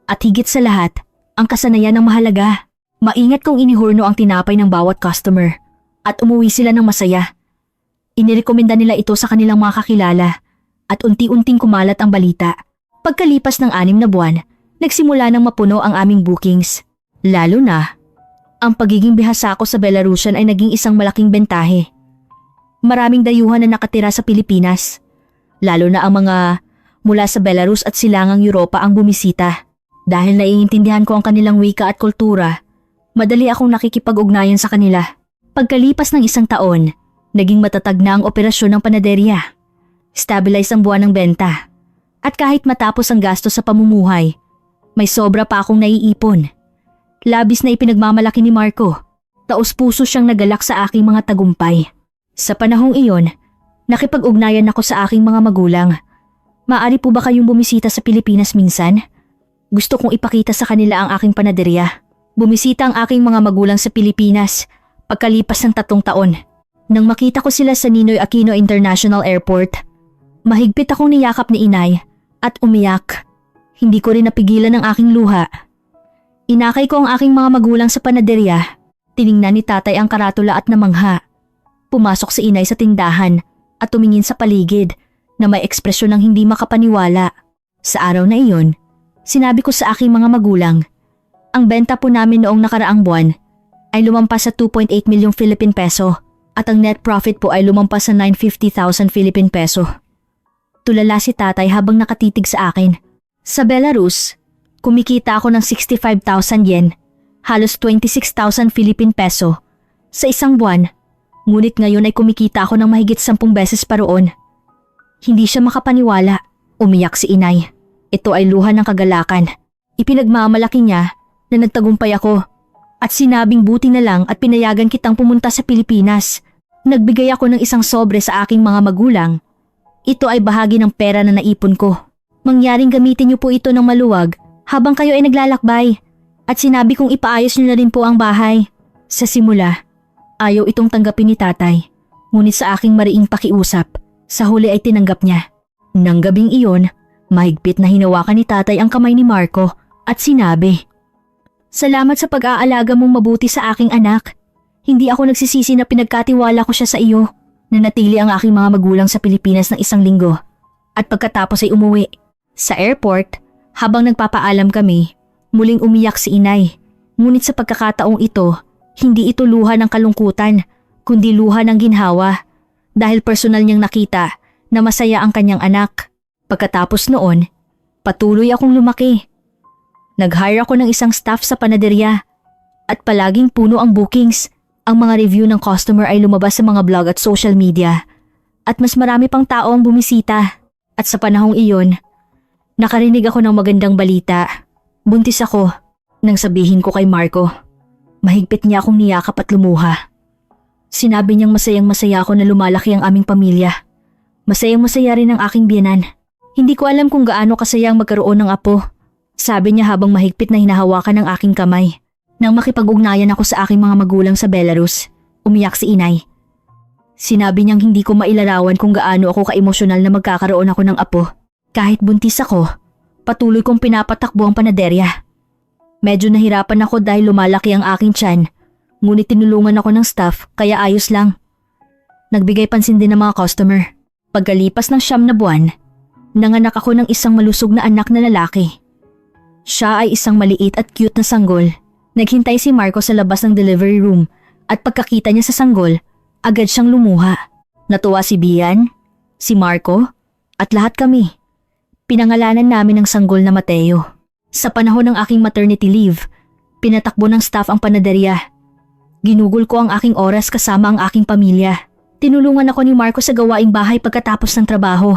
At higit sa lahat, ang kasanayan ng mahalaga. Maingat kong inihurno ang tinapay ng bawat customer at umuwi sila ng masaya. Inirekomenda nila ito sa kanilang mga kakilala at unti-unting kumalat ang balita. Pagkalipas ng 6 na buwan, nagsimula nang mapuno ang aming bookings. Lalo na, ang pagiging bihasa ko sa Belarusian ay naging isang malaking bentahe. Maraming dayuhan na nakatira sa Pilipinas, lalo na ang mga mula sa Belarus at silangang Europa ang bumisita. Dahil naiintindihan ko ang kanilang wika at kultura, madali akong nakikipag-ugnayan sa kanila. Pagkalipas ng 1 taon, naging matatag na ang operasyon ng panaderya. Stabilize ang buwan ng benta. At kahit matapos ang gastos sa pamumuhay, may sobra pa akong naiipon. Labis na ipinagmamalaki ni Marco. Taos-puso siyang nagalak sa aking mga tagumpay. Sa panahong iyon, nakipag-ugnayan ako sa aking mga magulang. Maaari po ba kayong bumisita sa Pilipinas minsan? Gusto kong ipakita sa kanila ang aking panaderya. Bumisita ang aking mga magulang sa Pilipinas pagkalipas ng 3 taon. Nang makita ko sila sa Ninoy Aquino International Airport, mahigpit akong niyakap ni inay at umiyak. Hindi ko rin napigilan ang aking luha. Inakay ko ang aking mga magulang sa panaderya. Tiningnan ni tatay ang karatula at namangha. Pumasok si inay sa tindahan at tumingin sa paligid na may ekspresyon ng hindi makapaniwala. Sa araw na iyon, sinabi ko sa aking mga magulang, ang benta po namin noong nakaraang buwan ay lumampas sa 2.8 milyong Philippine peso at ang net profit po ay lumampas sa 950,000 Philippine peso. Tulala si tatay habang nakatitig sa akin. Sa Belarus, kumikita ako ng 65,000 yen, halos 26,000 Philippine peso, sa isang buwan. Ngunit ngayon ay kumikita ako ng mahigit 10 beses pa roon. Hindi siya makapaniwala. Umiyak si inay. Ito ay luha ng kagalakan. Ipinagmamalaki niya na nagtagumpay ako at sinabing buti na lang at pinayagan kitang pumunta sa Pilipinas. Nagbigay ako ng isang sobre sa aking mga magulang. Ito ay bahagi ng pera na naipon ko. Mangyaring gamitin niyo po ito ng maluwag habang kayo ay naglalakbay. At sinabi kong ipaayos niyo na rin po ang bahay. Sa simula, ayaw itong tanggapin ni tatay. Ngunit sa aking mariing pakiusap, sa huli ay tinanggap niya. Nang gabing iyon, mahigpit na hinawakan ni tatay ang kamay ni Marco at sinabi, "Salamat sa pag-aalaga mong mabuti sa aking anak. Hindi ako nagsisisi na pinagkatiwala ko siya sa iyo." Nanatili ang aking mga magulang sa Pilipinas ng 1 linggo at pagkatapos ay umuwi. Sa airport, habang nagpapaalam kami, muling umiyak si inay. Ngunit sa pagkakataong ito, hindi ito luha ng kalungkutan, kundi luha ng ginhawa dahil personal niyang nakita na masaya ang kanyang anak. Pagkatapos noon, patuloy akong lumaki. Nag-hire ako ng isang staff sa panaderya at palaging puno ang bookings. Ang mga review ng customer ay lumabas sa mga blog at social media at mas marami pang tao ang bumisita. At sa panahong iyon, nakarinig ako ng magandang balita. Buntis ako nang sabihin ko kay Marco. Mahigpit niya akong niyakap at lumuha. Sinabi niyang masayang-masaya ako na lumalaki ang aming pamilya. Masayang-masaya rin ang aking biyenan. Hindi ko alam kung gaano kasayang magkaroon ng apo. Sabi niya habang mahigpit na hinahawakan ang aking kamay. Nang makipag-ugnayan ako sa aking mga magulang sa Belarus, umiyak si inay. Sinabi niyang hindi ko mailarawan kung gaano ako ka-emosyonal na magkakaroon ako ng apo. Kahit buntis ako, patuloy kong pinapatakbo ang panaderya. Medyo nahirapan ako dahil lumalaki ang aking tiyan, ngunit tinulungan ako ng staff kaya ayos lang. Nagbigay pansin din ng mga customer. Pagkalipas ng 9 na buwan, nanganak ako ng isang malusog na anak na lalaki. Siya ay isang maliit at cute na sanggol. Naghintay si Marco sa labas ng delivery room at pagkakita niya sa sanggol, agad siyang lumuha. Natuwa si Bian, si Marco, at lahat kami. Pinangalanan namin ang sanggol na Mateo. Sa panahon ng aking maternity leave, pinatakbo ng staff ang panaderya. Ginugol ko ang aking oras kasama ang aking pamilya. Tinulungan ako ni Marco sa gawaing bahay pagkatapos ng trabaho.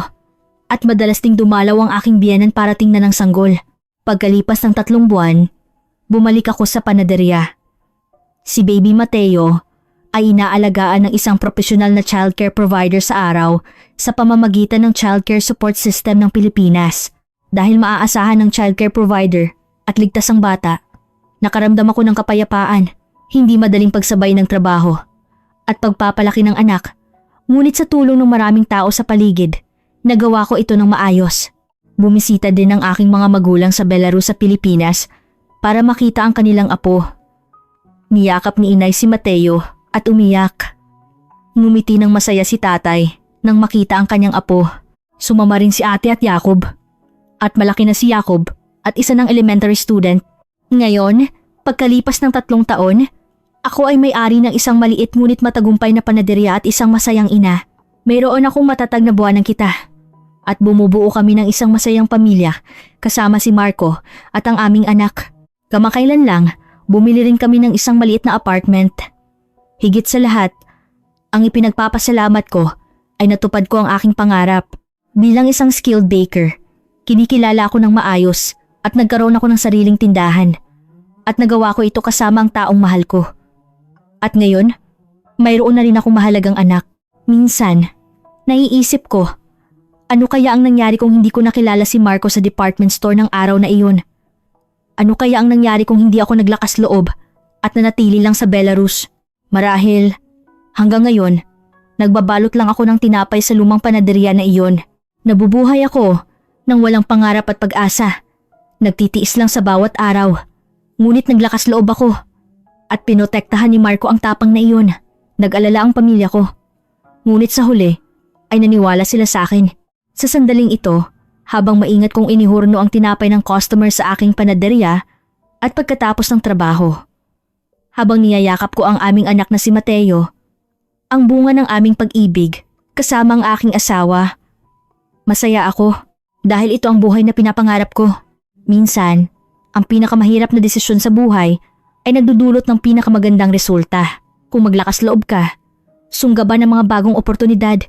At madalas ding dumalaw ang aking biyenan para tingnan ng sanggol. Pagkalipas ng 3 buwan, bumalik ako sa panaderya. Si Baby Mateo ay inaalagaan ng isang profesional na childcare provider sa araw sa pamamagitan ng Childcare Support System ng Pilipinas. Dahil maaasahan ng childcare provider at ligtas ang bata, nakaramdam ako ng kapayapaan, hindi madaling pagsabay ng trabaho at pagpapalaki ng anak. Ngunit sa tulong ng maraming tao sa paligid, nagawa ko ito ng maayos. Bumisita din ang aking mga magulang sa Belarus sa Pilipinas para makita ang kanilang apo. Niyakap ni inay si Mateo at umiyak. Ngumiti ng masaya si tatay nang makita ang kanyang apo. Sumama rin si ate at Jacob. At malaki na si Jacob at isa ng elementary student. Ngayon, pagkalipas ng 3 taon, ako ay may-ari ng isang maliit ngunit matagumpay na panaderya at isang masayang ina. Mayroon akong matatag na buwanang kita. At bumubuo kami ng isang masayang pamilya kasama si Marco at ang aming anak. Kamakailan lang, bumili rin kami ng isang maliit na apartment. Higit sa lahat, ang ipinagpapasalamat ko ay natupad ko ang aking pangarap. Bilang isang skilled baker, kinikilala ako ng maayos at nagkaroon ako ng sariling tindahan. At nagawa ko ito kasama ang taong mahal ko. At ngayon, mayroon na rin akong mahalagang anak. Minsan, naiisip ko, ano kaya ang nangyari kung hindi ko nakilala si Marco sa department store ng araw na iyon? Ano kaya ang nangyari kung hindi ako naglakas loob at nanatili lang sa Belarus? Marahil, hanggang ngayon, nagbabalot lang ako ng tinapay sa lumang panaderya na iyon. Nabubuhay ako nang walang pangarap at pag-asa. Nagtitiis lang sa bawat araw. Ngunit naglakas loob ako. At pinotektahan ni Marco ang tapang na iyon. Nag-alala ang pamilya ko. Ngunit sa huli, ay naniwala sila sa akin. Sa sandaling ito, habang maingat kong inihurno ang tinapay ng customer sa aking panaderya at pagkatapos ng trabaho. Habang niyayakap ko ang aming anak na si Mateo, ang bunga ng aming pag-ibig kasama ang aking asawa. Masaya ako dahil ito ang buhay na pinapangarap ko. Minsan, ang pinakamahirap na desisyon sa buhay ay nagdudulot ng pinakamagandang resulta. Kung maglakas loob ka, sunggaban ng mga bagong oportunidad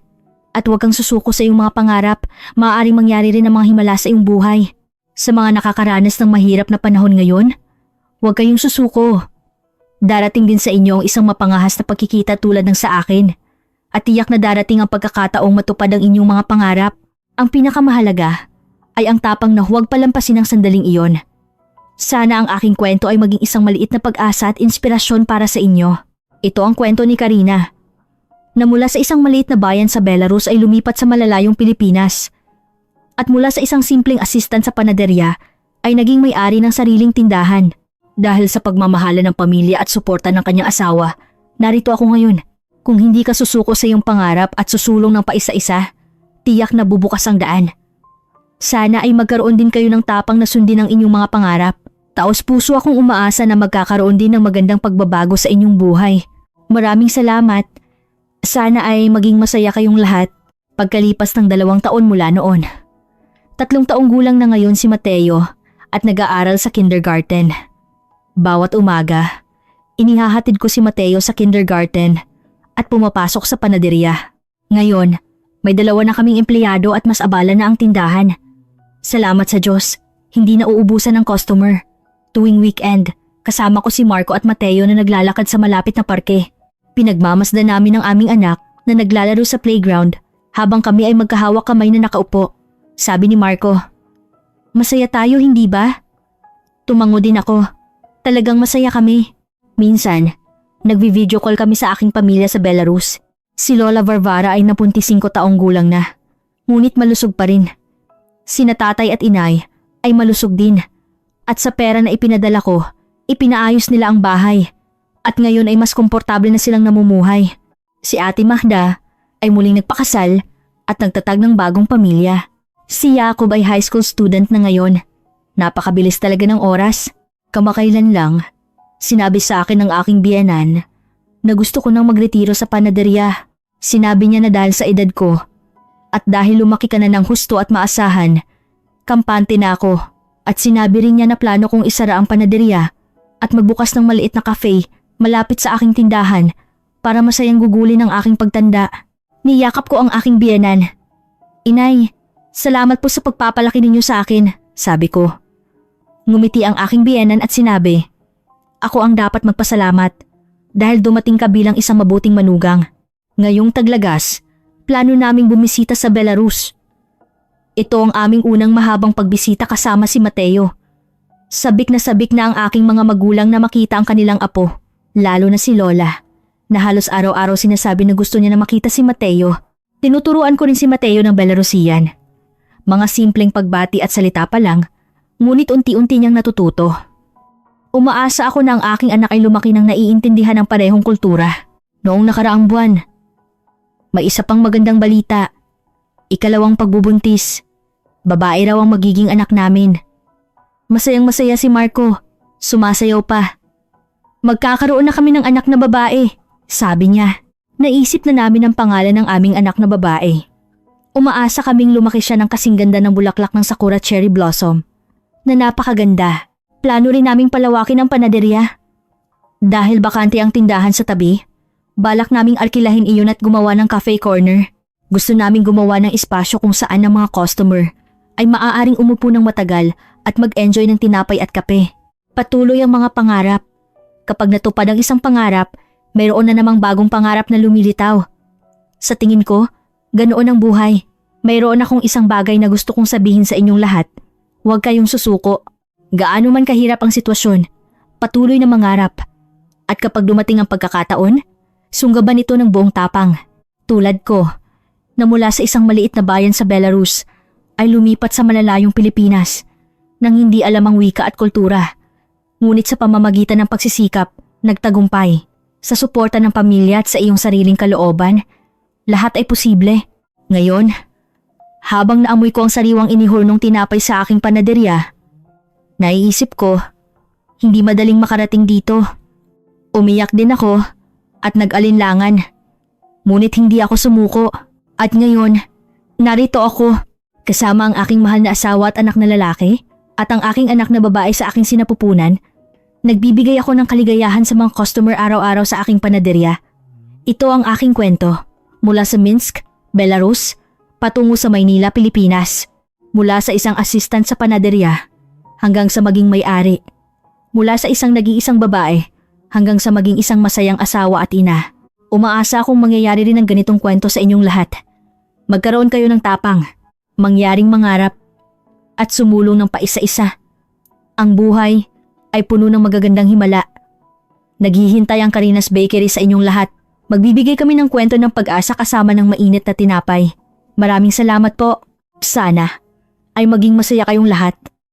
at huwag kang susuko sa iyong mga pangarap, maaaring mangyari rin ang mga himala sa iyong buhay. Sa mga nakakaranas ng mahirap na panahon ngayon, huwag kayong susuko. Darating din sa inyo ang isang mapangahas na pagkikita tulad ng sa akin at tiyak na darating ang pagkakataong matupad ang inyong mga pangarap. Ang pinakamahalaga ay ang tapang na huwag palampasin ang sandaling iyon. Sana ang aking kwento ay maging isang maliit na pag-asa at inspirasyon para sa inyo. Ito ang kwento ni Karina, na mula sa isang maliit na bayan sa Belarus ay lumipat sa malalayong Pilipinas. At mula sa isang simpleng assistant sa panaderya ay naging may-ari ng sariling tindahan. Dahil sa pagmamahala ng pamilya at suporta ng kanyang asawa, narito ako ngayon. Kung hindi ka susuko sa iyong pangarap at susulong ng paisa-isa, tiyak na bubukas ang daan. Sana ay magkaroon din kayo ng tapang na sundin ang inyong mga pangarap. Taos puso akong umaasa na magkakaroon din ng magandang pagbabago sa inyong buhay. Maraming salamat. Sana ay maging masaya kayong lahat pagkalipas ng 2 taon mula noon. 3 taong gulang na ngayon si Mateo at nag-aaral sa kindergarten. Bawat umaga, inihahatid ko si Mateo sa kindergarten at pumapasok sa panaderya. Ngayon, may 2 na kaming empleyado at mas abala na ang tindahan. Salamat sa Diyos, hindi na uubusan ng customer. Tuwing weekend, kasama ko si Marco at Mateo na naglalakad sa malapit na parke. Pinagmamasdan namin ang aming anak na naglalaro sa playground habang kami ay magkahawak kamay na nakaupo. Sabi ni Marco, "Masaya tayo, hindi ba?" Tumango din ako. Talagang masaya kami. Minsan, nagvi-video call kami sa aking pamilya sa Belarus. Si Lola Varvara ay 45 taong gulang na. Ngunit malusog pa rin. Sina tatay at inay ay malusog din. At sa pera na ipinadala ko, ipinaayos nila ang bahay. At ngayon ay mas komportable na silang namumuhay. Si Ate Mahda ay muling nagpakasal at nagtatag ng bagong pamilya. Si Jacob ay high school student na ngayon. Napakabilis talaga ng oras. Kamakailan lang, sinabi sa akin ng aking biyenan na gusto ko nang magretiro sa panaderya. Sinabi niya na dahil sa edad ko at dahil lumaki ka na ng husto at maasahan, kampante na ako. At sinabi rin niya na plano kong isara ang panaderya at magbukas ng maliit na cafe malapit sa aking tindahan para masayang gugulin ang aking pagtanda. Niyakap ko ang aking biyenan. "Inay, salamat po sa pagpapalaki ninyo sa akin," sabi ko. Ngumiti ang aking biyenan at sinabi, "Ako ang dapat magpasalamat dahil dumating ka bilang isang mabuting manugang. Ngayong taglagas, plano naming bumisita sa Belarus. Ito ang aming unang mahabang pagbisita kasama si Mateo. Sabik na ang aking mga magulang na makita ang kanilang apo, lalo na si Lola, na halos araw-araw sinasabi na gusto niya na makita si Mateo. Tinuturuan ko rin si Mateo ng Belarusian. Mga simpleng pagbati at salita pa lang, ngunit unti-unti niyang natututo. Umaasa ako na ang aking anak ay lumaki nang naiintindihan ang parehong kultura. Noong nakaraang buwan, may isa pang magandang balita. 2nd pagbubuntis. Babae raw ang magiging anak namin. Masayang-masaya si Marco. Sumasayaw pa. Magkakaroon na kami ng anak na babae, sabi niya. Naisip na namin ang pangalan ng aming anak na babae. Umaasa kaming lumaki siya ng kasing ganda ng bulaklak ng sakura cherry blossom. Na napakaganda. Plano rin naming palawakin ang panaderya. Dahil bakante ang tindahan sa tabi, balak naming arkilahin iyon at gumawa ng cafe corner. Gusto naming gumawa ng espasyo kung saan ang mga customer ay maaaring umupo ng matagal at mag-enjoy ng tinapay at kape. Patuloy ang mga pangarap. Kapag natupad ang isang pangarap, mayroon na namang bagong pangarap na lumilitaw. Sa tingin ko, ganoon ang buhay. Mayroon akong isang bagay na gusto kong sabihin sa inyong lahat. Huwag kayong susuko. Gaano man kahirap ang sitwasyon, patuloy na mangarap. At kapag dumating ang pagkakataon, sunggaban ito ng buong tapang. Tulad ko, na mula sa isang maliit na bayan sa Belarus, ay lumipat sa malalayong Pilipinas nang hindi alam ang wika at kultura. Ngunit sa pamamagitan ng pagsisikap, nagtagumpay. Sa suporta ng pamilya at sa iyong sariling kalooban, lahat ay posible. Ngayon, habang naamoy ko ang sariwang inihurnong tinapay sa aking panaderya, naiisip ko, hindi madaling makarating dito. Umiyak din ako at nag-alinlangan. Ngunit hindi ako sumuko. At ngayon, narito ako, kasama ang aking mahal na asawa at anak na lalaki, at ang aking anak na babae sa aking sinapupunan. Nagbibigay ako ng kaligayahan sa mga customer araw-araw sa aking panaderya. Ito ang aking kwento. Mula sa Minsk, Belarus, patungo sa Maynila, Pilipinas. Mula sa isang assistant sa panaderya hanggang sa maging may-ari. Mula sa isang nag-iisang babae hanggang sa maging isang masayang asawa at ina. Umaasa akong mangyayari rin ang ganitong kwento sa inyong lahat. Magkaroon kayo ng tapang, mangyaring mangarap, at sumulong ng paisa-isa. Ang buhay ay puno ng magagandang himala. Naghihintay ang Carina's Bakery sa inyong lahat. Magbibigay kami ng kwento ng pag-asa kasama ng mainit na tinapay. Maraming salamat po. Sana ay maging masaya kayong lahat.